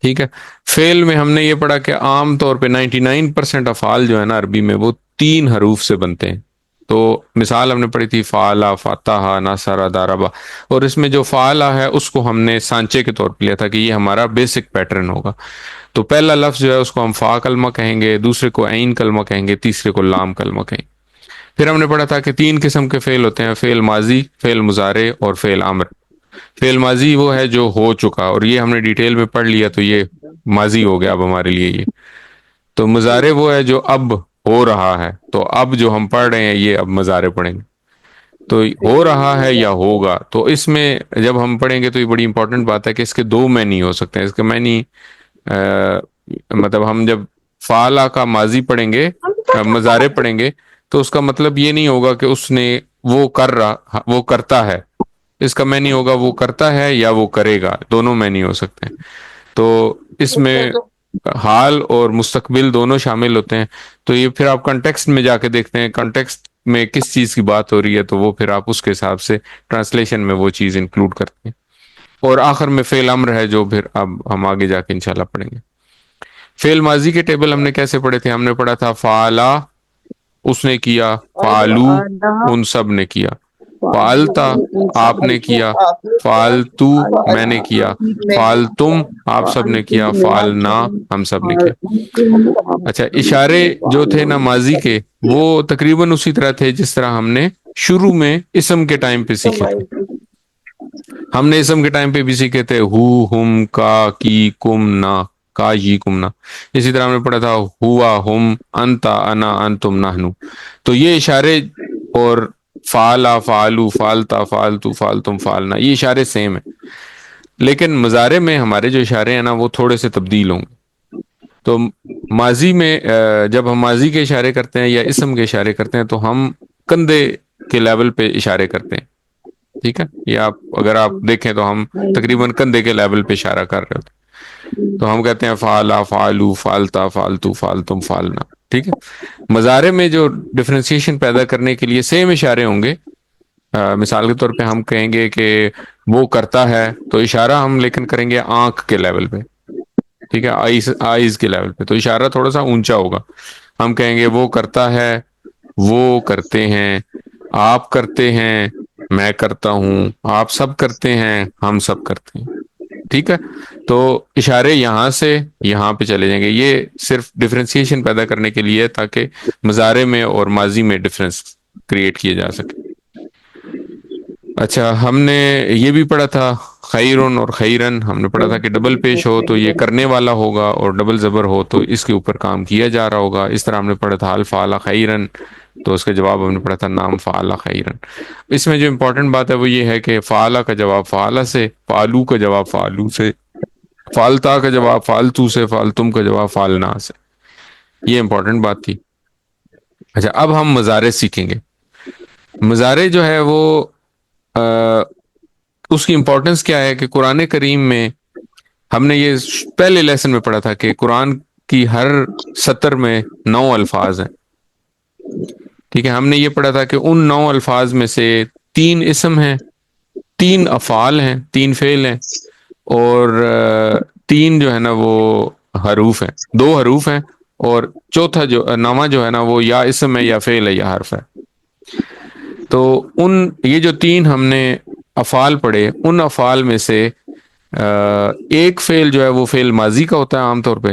ٹھیک ہے۔ فعل میں ہم نے یہ پڑھا کہ عام طور پہ 99% افعال جو ہے نا عربی میں وہ 3 حروف سے بنتے ہیں۔ تو مثال ہم نے پڑھی تھی فعلہ، فتح، نصر، ضربہ، اور اس میں جو فعلہ ہے اس کو ہم نے سانچے کے طور پہ لیا تھا کہ یہ ہمارا بیسک پیٹرن ہوگا۔ تو پہلا لفظ جو ہے اس کو ہم فا کلمہ کہیں گے، دوسرے کو عین کلمہ کہیں گے، تیسرے کو لام کلمہ کہیں گے۔ پھر ہم نے پڑھا تھا کہ 3 قسم کے فعل ہوتے ہیں، فعل ماضی، فعل مضارع اور فعل امر۔ فعل ماضی وہ ہے جو ہو چکا، اور یہ ہم نے ڈیٹیل میں پڑھ لیا تو یہ ماضی ہو گیا اب ہمارے لیے یہ۔ تو مضارع وہ ہے جو اب ہو رہا ہے، تو اب جو ہم پڑھ رہے ہیں یہ اب مضارع پڑھیں گے۔ تو ہو رہا ہے یا ہوگا، تو اس میں جب ہم پڑھیں گے تو یہ بڑی امپورٹنٹ بات ہے کہ اس کے 2 معنی ہو سکتے ہیں۔ اس کے معنی مطلب ہم جب فعلہ کا ماضی پڑھیں گے، مضارع پڑھیں گے، تو اس کا مطلب یہ نہیں ہوگا کہ اس نے وہ کرتا ہے، اس کا معنی ہوگا وہ کرتا ہے یا وہ کرے گا، دونوں معنی ہو سکتے ہیں۔ تو اس میں حال اور مستقبل دونوں شامل ہوتے ہیں۔ تو یہ پھر آپ کنٹیکسٹ میں جا کے دیکھتے ہیں کنٹیکسٹ میں کس چیز کی بات ہو رہی ہے، تو وہ پھر آپ اس کے حساب سے ٹرانسلیشن میں وہ چیز انکلوڈ کرتے ہیں۔ اور آخر میں فعل امر ہے جو پھر اب ہم آگے جا کے انشاءاللہ پڑھیں گے۔ فعل ماضی کے ٹیبل ہم نے کیسے پڑھے تھے؟ ہم نے پڑھا تھا فعلا اس نے کیا، فعلو ان سب نے کیا، فعلتا آپ نے کیا، فعلتو میں نے کیا، فعلتم آپ سب نے کیا، فعلنا ہم سب نے کیا۔ اچھا، اشارے جو تھے نا ماضی کے وہ تقریباً اسی طرح تھے جس طرح ہم نے شروع میں اسم کے ٹائم پہ سیکھے تھے۔ ہم نے اسم کے ٹائم پہ بھی سیکھے تھے ہو، ہم، کا، کی، کم، نا، کا، جی، کم، نا۔ اسی طرح ہم نے پڑھا تھا ہوا، ہم، انتا، انا، انتم، نحنو۔ تو یہ اشارے اور فعلا، فعلو، فعلتا، فعلتو، فعلتم، فعلنا، یہ اشارے سیم ہیں، لیکن مضارع میں ہمارے جو اشارے ہیں نا وہ تھوڑے سے تبدیل ہوں گے۔ تو ماضی میں جب ہم ماضی کے اشارے کرتے ہیں یا اسم کے اشارے کرتے ہیں تو ہم کندھے کے لیول پہ اشارے کرتے ہیں، ٹھیک ہے؟ یہ اگر آپ دیکھیں تو ہم تقریباً کندھے کے لیول پہ اشارہ کر رہے ہوتے ہیں۔ تو ہم کہتے ہیں فعلا، فعلو، فعلتا، فعلتو، فعلتم، فعلنا، ٹھیک ہے؟ مضارع میں جو ڈفرینسیشن پیدا کرنے کے لیے سیم اشارے ہوں گے۔ مثال کے طور پہ ہم کہیں گے کہ وہ کرتا ہے، تو اشارہ ہم لیکن کریں گے آنکھ کے لیول پہ، ٹھیک ہے، آئیز کے لیول پہ، تو اشارہ تھوڑا سا اونچا ہوگا۔ ہم کہیں گے وہ کرتا ہے، وہ کرتے ہیں، آپ کرتے ہیں، میں کرتا ہوں، آپ سب کرتے ہیں، ہم سب کرتے ہیں، ٹھیک ہے؟ تو اشارے یہاں سے یہاں پہ چلے جائیں گے، یہ صرف ڈفرینسیشن پیدا کرنے کے لیے تاکہ مضارع میں اور ماضی میں ڈفرینس کریٹ کیے جا سکے۔ اچھا، ہم نے یہ بھی پڑھا تھا خیرن اور خیرن، ہم نے پڑھا تھا کہ ڈبل پیش ہو تو یہ کرنے والا ہوگا اور ڈبل زبر ہو تو اس کے اوپر کام کیا جا رہا ہوگا۔ اس طرح ہم نے پڑھا تھا الفعل خیرن، تو اس کا جواب ہم نے پڑھا تھا نام فعل خیرن۔ اس میں جو امپورٹنٹ بات ہے وہ یہ ہے کہ فعل کا جواب فعل سے، فعلو کا جواب فعلو سے، فعلتا کا جواب فعلتو سے، فعلتم کا جواب فعلنا سے، یہ امپورٹنٹ بات تھی۔ اچھا، اب ہم مضارع سیکھیں گے۔ مضارع جو ہے وہ اس کی امپورٹنس کیا ہے کہ قرآن کریم میں ہم نے یہ پہلے لیسن میں پڑھا تھا کہ قرآن کی ہر سطر میں 9 الفاظ ہیں، ٹھیک ہے؟ ہم نے یہ پڑھا تھا کہ ان 9 الفاظ میں سے 3 اسم ہیں، 3 افعال ہیں، 3 فعل ہیں، اور 3 جو ہے نا وہ حروف ہیں، 2 حروف ہیں، اور چوتھا جو نامہ جو ہے نا وہ یا اسم ہے یا فعل ہے یا حرف ہے۔ تو یہ جو 3 ہم نے افعال پڑھے، ان افعال میں سے ایک فعل جو ہے وہ فعل ماضی کا ہوتا ہے عام طور پہ،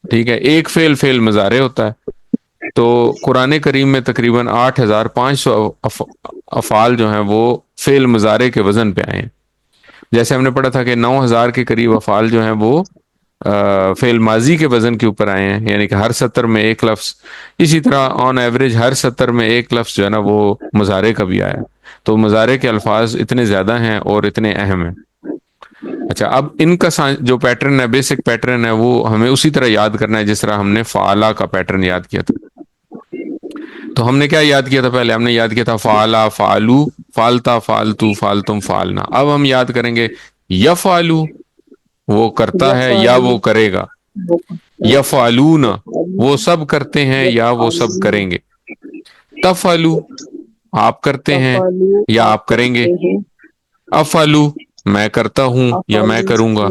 ٹھیک ہے؟ ایک فعل مضارع ہوتا ہے۔ تو قرآن کریم میں تقریباً 8500 افعال جو ہیں وہ فعل مضارع کے وزن پہ آئے ہیں۔ جیسے ہم نے پڑھا تھا کہ 9000 کے قریب افعال جو ہیں وہ فعل ماضی کے وزن کے اوپر آئے ہیں، یعنی کہ ہر سطر میں ایک لفظ، اسی طرح آن ایوریج ہر سطر میں ایک لفظ جو ہے نا وہ مضارع کا بھی آیا۔ تو مضارع کے الفاظ اتنے زیادہ ہیں اور اتنے اہم ہیں۔ اچھا، اب ان کا جو پیٹرن ہے، بیسک پیٹرن ہے، وہ ہمیں اسی طرح یاد کرنا ہے جس طرح ہم نے فعلا کا پیٹرن یاد کیا تھا. تو ہم نے کیا یاد کیا تھا؟ پہلے ہم نے یاد کیا تھا فعلا، فعلو، فالتا، فالتو، فالتم، فالنا. اب ہم یاد کریں گے یفعلو، وہ کرتا ہے یا وہ کرے گا. یفعلون، وہ سب کرتے ہیں یا وہ سب کریں گے. تفعلو، آپ کرتے ہیں یا آپ کریں گے. افعلو، میں کرتا ہوں یا میں کروں گا.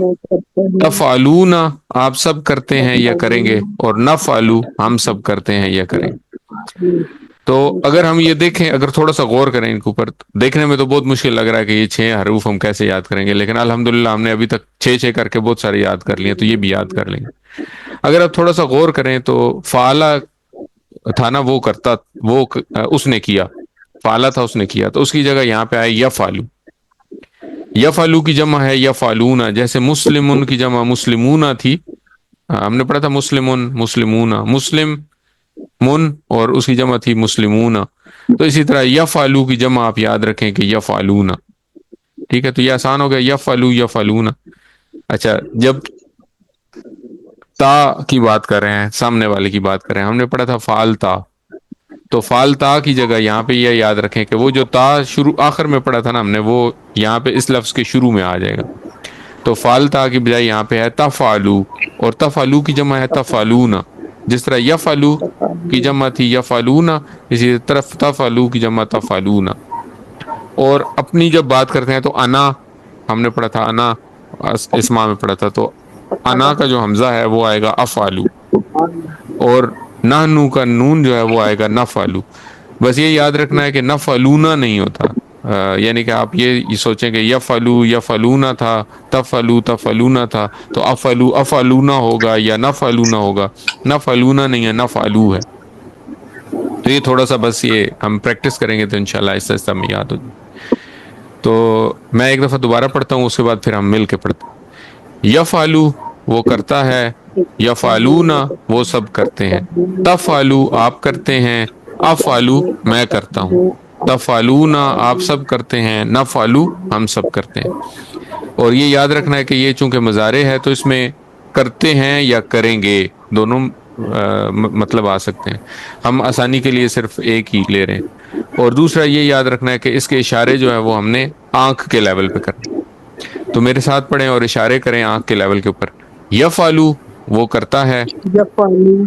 تفعلون، آپ سب کرتے ہیں یا کریں گے. اور نفعلو، ہم سب کرتے ہیں یا کریں گے. تو اگر ہم یہ دیکھیں، اگر تھوڑا سا غور کریں ان کے اوپر، دیکھنے میں تو بہت مشکل لگ رہا ہے کہ یہ 6 حروف ہم کیسے یاد کریں گے، لیکن الحمدللہ ہم نے ابھی تک 6 کر کے بہت سارے یاد کر لیے، تو یہ بھی یاد کر لیں گے. اگر آپ تھوڑا سا غور کریں تو فعلا تھا نا، وہ کرتا، وہ اس نے کیا، فعلا تھا اس نے کیا، تو اس کی جگہ یہاں پہ آئے یفعلو. یفعلو کی جمع ہے یفعلون. جیسے مسلمون کی جمع مسلمون تھی، ہم نے پڑھا تھا مسلمون، مسلمون، مسلم من، اور اس کی جمع تھی مسلمون. تو اسی طرح یفعلو کی جمع آپ یاد رکھیں کہ یفعلون. ٹھیک ہے، تو یہ آسان ہو گیا، یفعلو، یفعلون. اچھا، جب تا کی بات کر رہے ہیں، سامنے والے کی بات کر رہے ہیں، ہم نے پڑھا تھا فالتا. تو فالتا کی جگہ یہاں پہ یہ یاد رکھیں کہ وہ جو تا شروع آخر میں پڑھا تھا نا ہم نے، وہ یہاں پہ اس لفظ کے شروع میں آ جائے گا. تو فالتا کی بجائے یہاں پہ ہے تفعلو، اور تفعلو کی جمع ہے تفعلون. جس طرح یفعلو کی جمع تھی یفعلون، اسی طرح تفعلو کی جمع تفعلون. اور اپنی جب بات کرتے ہیں تو انا، ہم نے پڑھا تھا انا، اسما میں پڑھا تھا، تو انا کا جو حمزہ ہے وہ آئے گا افعلو، اور نحنو کا نون جو ہے وہ آئے گا نفعلو. بس یہ یاد رکھنا ہے کہ نفعلونا نہیں ہوتا. یعنی کہ آپ یہ سوچیں کہ یفعلو یفعلونا تھا، تفعلو تفعلونا تھا، تو افعلو افعلونا ہوگا یا نفعلونا ہوگا. نفعلونا نہیں ہے، نفعلو ہے. تو یہ تھوڑا سا بس یہ ہم پریکٹس کریں گے تو انشاءاللہ آہستہ آہستہ ہمیں یاد ہو جائے. تو میں ایک دفعہ دوبارہ پڑھتا ہوں، اس کے بعد پھر ہم مل کے پڑھتے ہیں. یفعلو، وہ کرتا ہے. یفعلون، وہ سب کرتے ہیں. تفعلو، آپ کرتے ہیں. افعلو، میں کرتا ہوں. تفعلون، آپ سب کرتے ہیں. نفعلو، ہم سب کرتے ہیں. اور یہ یاد رکھنا ہے کہ یہ چونکہ مضارع ہے تو اس میں کرتے ہیں یا کریں گے دونوں مطلب آ سکتے ہیں. ہم آسانی کے لیے صرف ایک ہی لے رہے ہیں. اور دوسرا یہ یاد رکھنا ہے کہ اس کے اشارے جو ہیں وہ ہم نے آنکھ کے لیول پہ کرنے. تو میرے ساتھ پڑھیں اور اشارے کریں آنکھ کے لیول کے اوپر. یفعلو، وہ کرتا ہے. یفعلو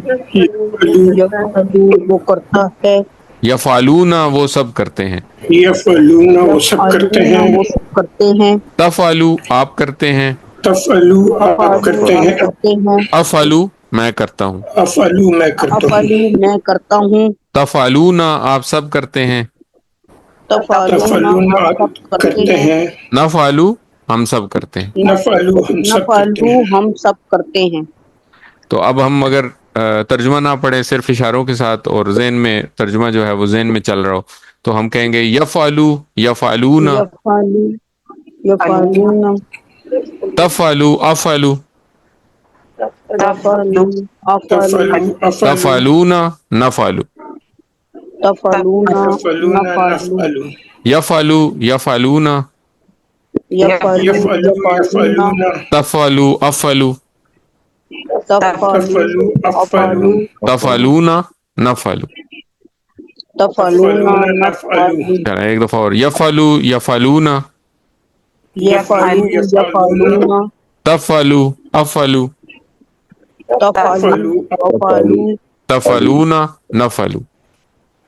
وہ کرتا ہے. یفعلون، وہ سب کرتے ہیں. یفعلون، وہ سب کرتے یفعلون ہیں. وہ سب کرتے ہیں. تفعلو، آپ کرتے ہیں. تفعلو، آپ تفعلو کرتے ہیں. آپ کرتے ہیں. افعلو، میں کرتا ہوں. افعلو، میں کرتا ہوں. افعلو میں کرتا ہوں. تفعلون، آپ سب کرتے ہیں. تفعلون تفعلون، آپ آپ سب کرتے کرتے ہیں. ہیں. نفعلو، ہم سب کرتے ہیں. نفعلو، ہم سب کرتے نفعلو ہیں. ہم سب کرتے ہیں. تو اب ہم اگر ترجمہ نہ پڑھیں، صرف اشاروں کے ساتھ، اور ذہن میں ترجمہ جو ہے وہ ذہن میں چل رہا ہو، تو ہم کہیں گے یفعلو، یفعلون. یفعلو یفعلون. تفعلو، افعلو. تفعلو افعلو. تفعلو، افعلو. تفعلون، نفعلو. تفعلون تفعلون، نفعلو. نفعلو. یفعلو، یفعلون. یفعلو یفعلو، یفعلون. یفعلون. تفعلو، افعلو. تفعلو تفعلو، افعلو. افعلو. تفعلون، نفعلو. تفعلون تفعلون، نفعلو. نفعلو. چلیں ایک دفعہ اور. یفعلو، یفعلون. یفعلو، یفعلو یفعلون. یفعلون. تفعلو، افعلو. تفعلو تفعلو، افعلو. تفعلون، نفعلو.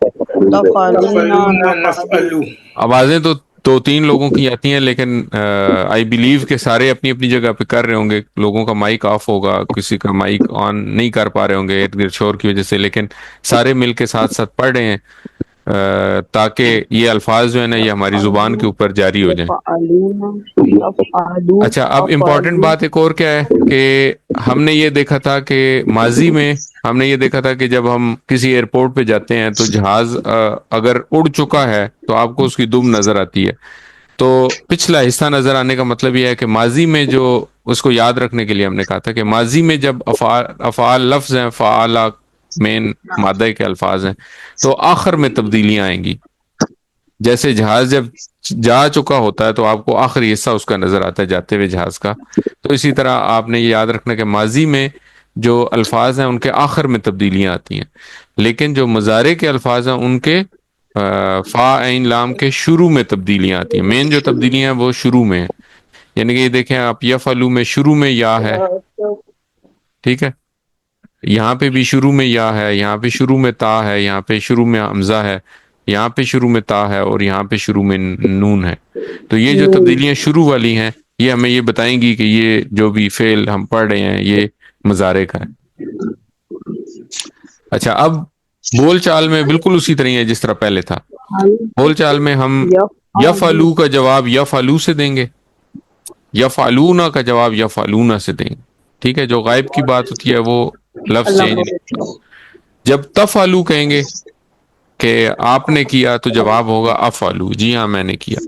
تفعلون تفعلون، نفعلو. نفعلو. آوازیں تو 2-3 لوگوں کی آتی ہیں، لیکن آئی بلیو کہ سارے اپنی اپنی جگہ پہ کر رہے ہوں گے. لوگوں کا مائک آف ہوگا، کسی کا مائک آن نہیں کر پا رہے ہوں گے ارد گرد شور کی وجہ سے، لیکن سارے مل کے ساتھ ساتھ پڑھ رہے ہیں تاکہ یہ الفاظ جو ہیں نا یہ ہماری زبان کے اوپر جاری ہو جائیں. یفعلون یفعلو اچھا، اب امپورٹنٹ افعلو. بات ایک اور کیا ہے کہ ہم نے یہ دیکھا تھا کہ ماضی میں ہم نے یہ دیکھا تھا کہ جب ہم کسی ایئرپورٹ پہ جاتے ہیں تو جہاز اگر اڑ چکا ہے تو آپ کو اس کی دم نظر آتی ہے. تو پچھلا حصہ نظر آنے کا مطلب یہ ہے کہ ماضی میں جو اس کو یاد رکھنے کے لیے ہم نے کہا تھا کہ ماضی میں جب افعال لفظ ہیں، فعال مین مادہ کے الفاظ ہیں، تو آخر میں تبدیلیاں آئیں گی. جیسے جہاز جب جا چکا ہوتا ہے تو آپ کو آخری حصہ اس کا نظر آتا ہے جاتے ہوئے جہاز کا، تو اسی طرح آپ نے یہ یاد رکھنا کہ ماضی میں جو الفاظ ہیں ان کے آخر میں تبدیلیاں آتی ہیں، لیکن جو مضارع کے الفاظ ہیں ان کے فا عین لام کے شروع میں تبدیلیاں آتی ہیں. مین جو تبدیلیاں ہیں وہ شروع میں ہیں، یعنی کہ یہ دیکھیں آپ یفعلو میں شروع میں یا ہے، ٹھیک ہے، یہاں پہ بھی شروع میں یا ہے، یہاں پہ شروع میں تا ہے، یہاں پہ شروع میں حمزہ ہے، یہاں پہ شروع میں تا ہے، اور یہاں پہ شروع میں نون ہے. تو یہ جو تبدیلیاں شروع والی ہیں یہ ہمیں یہ بتائیں گی کہ یہ جو بھی فعل ہم پڑھ رہے ہیں یہ مضارع کا ہے. اچھا، اب بول چال میں بالکل اسی طرح ہے جس طرح پہلے تھا. بول چال میں ہم یفعلو کا جواب یفعلو سے دیں گے، یفعلون کا جواب یفعلون سے دیں گے، ٹھیک ہے. جو غائب کی بات ہوتی ہے وہ لفظ چینج نہیں. جب تفعلو کہیں گے کہ آپ نے کیا تو جواب ہوگا افعلو، جی ہاں میں نے کیا.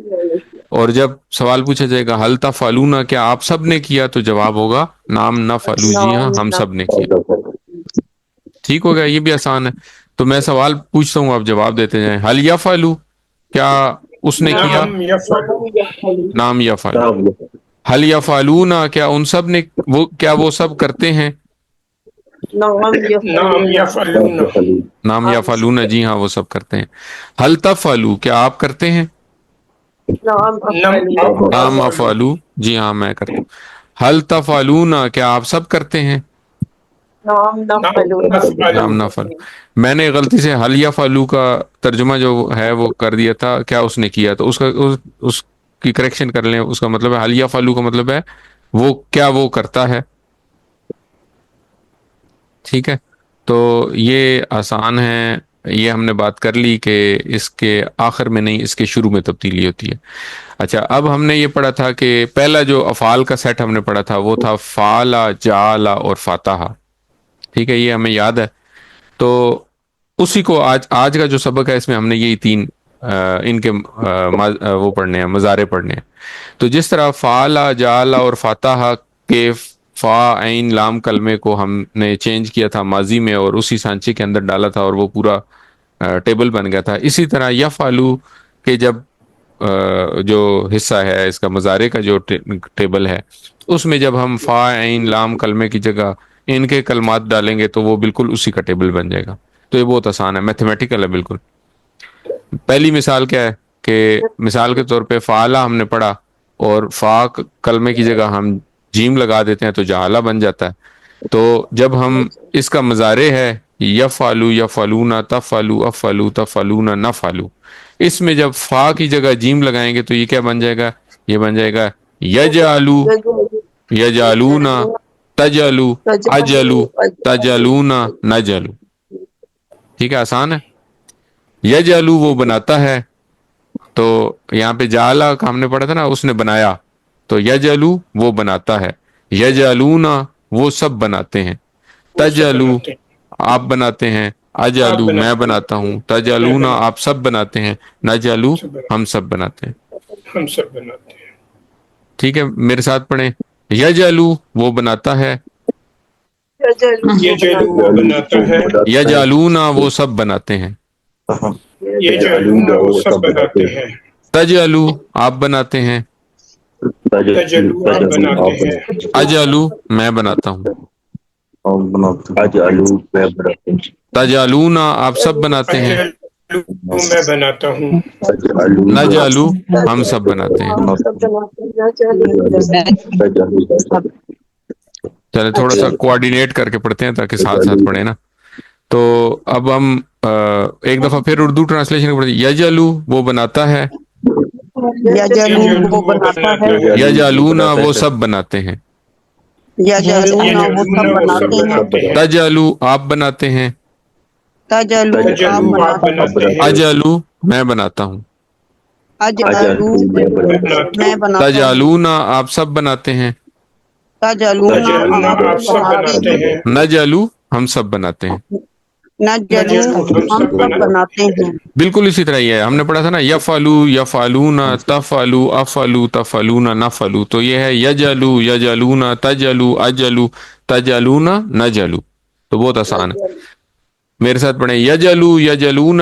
اور جب سوال پوچھا جائے گا حل تفعلون کیا آپ سب نے کیا تو جواب ہوگا نام نفعلو، جی ہاں ہم سب نے کیا. ٹھیک ہو گیا، یہ بھی آسان ہے. تو میں سوال پوچھتا ہوں آپ جواب دیتے جائیں. حل یفعلو کیا اس نے کیا، نعم يفعل. نام یفعلو. حل یفعلون کیا ان سب نے، وہ کیا وہ سب کرتے ہیں، نعم يفعلون. نام یفعلون جی ہاں وہ سب کرتے ہیں. حل تفعلو کیا آپ کرتے ہیں، نعم نام أفعل. افعلو جی ہاں میں کرتا ہوں. حل تفعلون کیا آپ سب کرتے ہیں، نعم نام نفعل. نفعل. میں نے غلطی سے حل یفعلو کا ترجمہ جو ہے وہ کر دیا تھا کیا اس نے کیا، تو اس کی کریکشن کر لیں. اس کا مطلب ہے حل یفعلو کا مطلب ہے وہ کیا وہ کرتا ہے، ٹھیک ہے. تو یہ آسان ہے، یہ ہم نے بات کر لی کہ اس کے آخر میں نہیں اس کے شروع میں تبدیلی ہوتی ہے. اچھا، اب ہم نے یہ پڑھا تھا کہ پہلا جو افعال کا سیٹ ہم نے پڑھا تھا وہ تھا فعلا جعلا اور فاتحہ، ٹھیک ہے، یہ ہمیں یاد ہے. تو اسی کو آج کا جو سبق ہے اس میں ہم نے یہی تین ان کے وہ پڑھنے ہیں، مضارع پڑھنے ہیں. تو جس طرح فعلا جعلا اور فاتحہ کے فا عین لام کلمے کو ہم نے چینج کیا تھا ماضی میں اور اسی سانچے کے اندر ڈالا تھا اور وہ پورا ٹیبل بن گیا تھا، اسی طرح یفعلو کے جب جو حصہ ہے اس کا مضارع کا جو ٹیبل ہے اس میں جب ہم فا عین لام کلمے کی جگہ ان کے کلمات ڈالیں گے تو وہ بالکل اسی کا ٹیبل بن جائے گا. تو یہ بہت آسان ہے، میتھمیٹیکل ہے بالکل. پہلی مثال کیا ہے کہ مثال کے طور پہ فعلہ ہم نے پڑھا اور فا کلمے کی جگہ ہم جیم لگا دیتے ہیں تو جعلہ بن جاتا ہے. تو جب ہم اس کا مضارع ہے یفعلو یفعلون تفعلو افعلو تفعلون نفعلو، اس میں جب فا کی جگہ جیم لگائیں گے تو یہ کیا بن جائے گا، یہ بن جائے گا یجعلو یجعلون تجلو اجلو تجلون نجلو. ٹھیک ہے، آسان ہے. یجعلو وہ بناتا ہے، تو یہاں پہ جعلا کا ہم نے پڑھا تھا نا، اس نے بنایا، تو یجعلو وہ بناتا ہے، یجعلون وہ سب بناتے ہیں، وہ سب تجلو بناتے ہیں. آپ بناتے ہیں، آپ اجلو میں بناتے بناتا ہوں، ہیں. میں تجلون بناتا آپ سب بناتے ہیں، نجلو سب ہم سب بناتے ہیں. ہم سب بناتے ہیں. ٹھیک ہے، میرے ساتھ پڑھیں. یجعلو وہ بناتا ہے، یہ جلو وہ بناتا ہے. یجعلون وہ سب بناتے ہیں، یہ جلون وہ سب بناتے ہیں. تجلو آپ بناتے ہیں، تجلو آپ بناتے ہیں. اجلو میں بناتا ہوں، اجعلو میں بناتے ہیں، تجعلون آپ سب بناتے ہیں، اجلو میں بناتا ہوں. اجعلو نجعلو ہم سب بناتے ہیں. چلے تھوڑا سا کوآرڈینیٹ کر کے پڑھتے ہیں تاکہ ساتھ ساتھ پڑھیں نا. تو اب ہم ایک دفعہ پھر اردو ٹرانسلیشن پڑھتے ہیں. یجعلو وہ بناتا ہے، یجلون وہ بناتا ہے، یجعلون وہ سب بناتے ہیں، یجلون وہ سب وہ سب بناتے ہیں، بناتے ہیں. تجعلو آپ بناتے ہیں، تجلو آپ تجلو آپ بناتے ہیں، بناتے ہیں. اجلو میں بناتا ہوں، اجلو میں بناتا میں ہوں. بناتا ہوں، تجعلون آپ سب بناتے ہیں، تجلون تجلون آپ آپ سب بناتے بناتے ہیں، ہیں. نجعلو ہم سب بناتے ہیں. نجلو نجلو ہم ہم سب سب بناتے ہیں. بالکل اسی طرح یہ ہے، ہم نے پڑھا تھا نا یفعلو یفعلون تفعلو افعلو تفعلون نفعلو. تو یہ ہے یجعلو یجعلون تجلو اجلو تجلون نجلو. تو بہت آسان ہے، میرے ساتھ پڑھیں. یجعلو یجعلون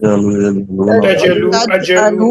تجلو أجلو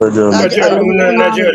تجعلون Najal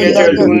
يجعلون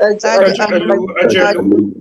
تجعلوا أجلو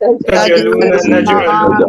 تجعلون Najal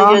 law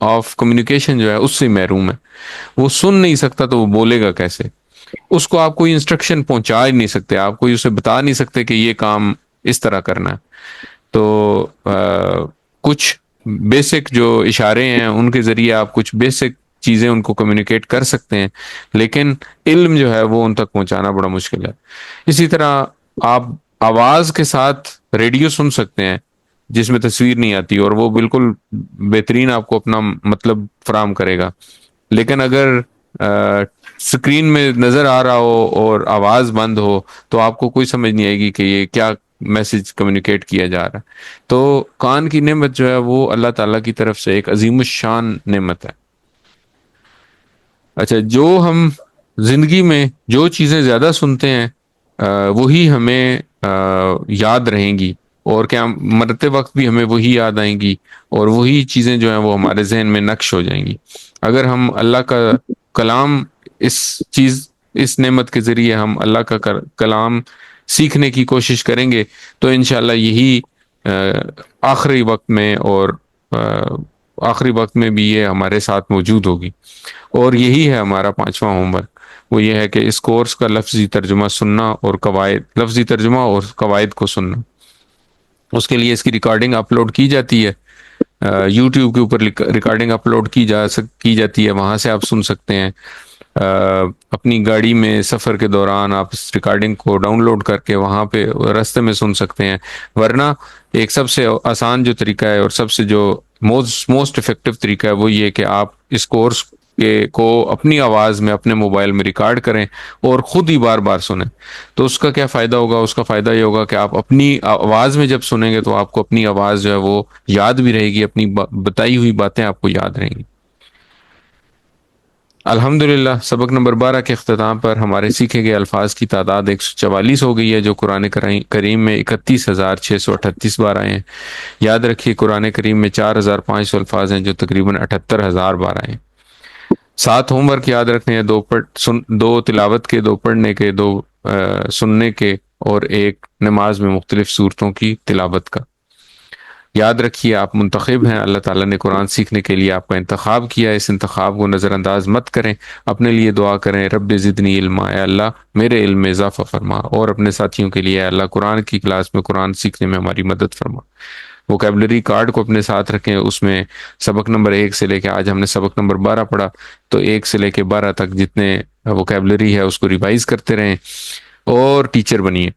of communication جو ہے اس سے محروم ہے. وہ سن نہیں سکتا تو وہ بولے گا کیسے؟ اس کو آپ کوئی انسٹرکشن پہنچا ہی نہیں سکتے, آپ کوئی اسے بتا نہیں سکتے کہ یہ کام اس طرح کرنا ہے. تو کچھ بیسک جو اشارے ہیں ان کے ذریعے آپ کچھ بیسک چیزیں ان کو کمیونیکیٹ کر سکتے ہیں, لیکن علم جو ہے وہ ان تک پہنچانا بڑا مشکل ہے. اسی طرح آپ آواز کے ساتھ ریڈیو سن سکتے ہیں جس میں تصویر نہیں آتی, اور وہ بالکل بہترین آپ کو اپنا مطلب فراہم کرے گا. لیکن اگر اسکرین میں نظر آ رہا ہو اور آواز بند ہو تو آپ کو کوئی سمجھ نہیں آئے گی کہ یہ کیا میسج کمیونیکیٹ کیا جا رہا ہے. تو کان کی نعمت جو ہے وہ اللہ تعالیٰ کی طرف سے ایک عظیم الشان نعمت ہے. اچھا, جو ہم زندگی میں جو چیزیں زیادہ سنتے ہیں وہی ہمیں یاد رہیں گی, اور کیا مرتے وقت بھی ہمیں وہی یاد آئیں گی, اور وہی چیزیں جو ہیں وہ ہمارے ذہن میں نقش ہو جائیں گی. اگر ہم اللہ کا کلام اس نعمت کے ذریعے ہم اللہ کا کلام سیکھنے کی کوشش کریں گے تو انشاءاللہ یہی آخری وقت میں اور آخری وقت میں بھی یہ ہمارے ساتھ موجود ہوگی. اور یہی ہے ہمارا 5واں ہوم ورک, وہ یہ ہے کہ اس کورس کا لفظی ترجمہ سننا اور لفظی ترجمہ اور قواعد کو سننا. اس کے لیے اس کی ریکارڈنگ اپلوڈ کی جاتی ہے, یوٹیوب کے اوپر ریکارڈنگ اپلوڈ کی جاتی ہے, وہاں سے آپ سن سکتے ہیں. اپنی گاڑی میں سفر کے دوران آپ اس ریکارڈنگ کو ڈاؤن لوڈ کر کے وہاں پہ راستے میں سن سکتے ہیں. ورنہ ایک سب سے آسان جو طریقہ ہے اور سب سے جو موسٹ افیکٹو طریقہ ہے وہ یہ کہ آپ اس کورس کو اپنی آواز میں اپنے موبائل میں ریکارڈ کریں اور خود ہی بار بار سنیں. تو اس کا کیا فائدہ ہوگا؟ اس کا فائدہ یہ ہوگا کہ آپ اپنی آواز میں جب سنیں گے تو آپ کو اپنی آواز جو ہے وہ یاد بھی رہے گی, اپنی بتائی ہوئی باتیں آپ کو یاد رہیں گی. الحمدللہ سبق نمبر 12 کے اختتام پر ہمارے سیکھے گئے الفاظ کی تعداد 144 ہو گئی ہے, جو قرآن کریم میں 31,638 بار آئے ہیں. یاد رکھیے قرآن کریم میں 4,500 الفاظ ہیں جو تقریباً 78,000 بار آئے ہیں. 7 ہوم ورک یاد رکھنے ہیں, 2 تلاوت کے, 2 پڑھنے کے, 2 سننے کے, اور 1 نماز میں مختلف صورتوں کی تلاوت کا. یاد رکھیے آپ منتخب ہیں, اللہ تعالیٰ نے قرآن سیکھنے کے لیے آپ کا انتخاب کیا. اس انتخاب کو نظر انداز مت کریں, اپنے لیے دعا کریں, رب زدنی علما, اے اللہ میرے علم میں اضافہ فرما. اور اپنے ساتھیوں کے لیے, اے اللہ قرآن کی کلاس میں قرآن سیکھنے میں ہماری مدد فرما. ووکیبلری کارڈ کو اپنے ساتھ رکھیں, اس میں سبق نمبر 1 سے لے کے آج ہم نے سبق نمبر 12 پڑھا, تو 1 سے لے کے 12 تک جتنے ووکیبلری ہے اس کو ریوائز کرتے رہیں اور ٹیچر بنیے.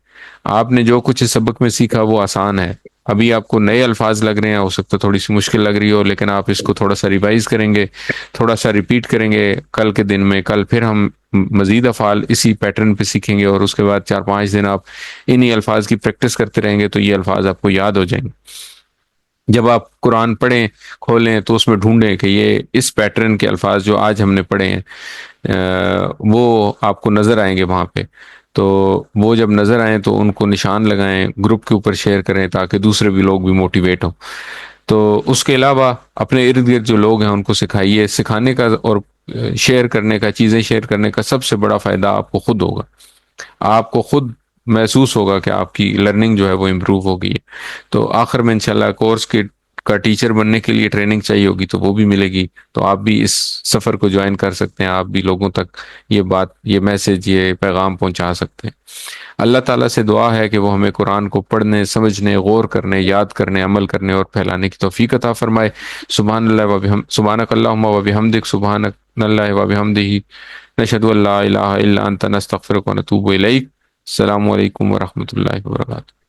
آپ نے جو کچھ اس سبق میں سیکھا وہ آسان ہے. ابھی آپ کو نئے الفاظ لگ رہے ہیں, ہو سکتا ہے تھوڑی سی مشکل لگ رہی ہو, لیکن آپ اس کو تھوڑا سا ریوائز کریں گے, تھوڑا سا ریپیٹ کریں گے کل کے دن میں. کل پھر ہم مزید افعال اسی پیٹرن پہ سیکھیں گے, اور اس کے بعد 4-5 دن آپ انہی الفاظ کی پریکٹس کرتے رہیں گے تو یہ الفاظ آپ کو یاد ہو جائیں گے. جب آپ قرآن پڑھیں کھولیں تو اس میں ڈھونڈیں کہ یہ اس پیٹرن کے الفاظ جو آج ہم نے پڑھے ہیں وہ آپ کو نظر آئیں گے وہاں پہ. تو وہ جب نظر آئیں تو ان کو نشان لگائیں, گروپ کے اوپر شیئر کریں تاکہ دوسرے بھی لوگ بھی موٹیویٹ ہوں. تو اس کے علاوہ اپنے ارد گرد جو لوگ ہیں ان کو سکھائیے. سکھانے کا اور شیئر کرنے کا, چیزیں شیئر کرنے کا سب سے بڑا فائدہ آپ کو خود ہوگا. آپ کو خود محسوس ہوگا کہ آپ کی لرننگ جو ہے وہ امپروو ہو گئی ہے. تو آخر میں انشاءاللہ کورس کا ٹیچر بننے کے لیے ٹریننگ چاہیے ہوگی تو وہ بھی ملے گی. تو آپ بھی اس سفر کو جوائن کر سکتے ہیں, آپ بھی لوگوں تک یہ بات, یہ میسج, یہ پیغام پہنچا سکتے ہیں. اللہ تعالیٰ سے دعا ہے کہ وہ ہمیں قرآن کو پڑھنے, سمجھنے, غور کرنے, یاد کرنے, عمل کرنے اور پھیلانے کی توفیق عطا فرمائے. سبحانک اللہم و بحمدک, سبحانک اللہ و بحمدہ, نشہد ان لا الہ الا انت, نستغفرک و نتوب الیک. السلام علیکم ورحمۃ اللہ وبرکاتہ.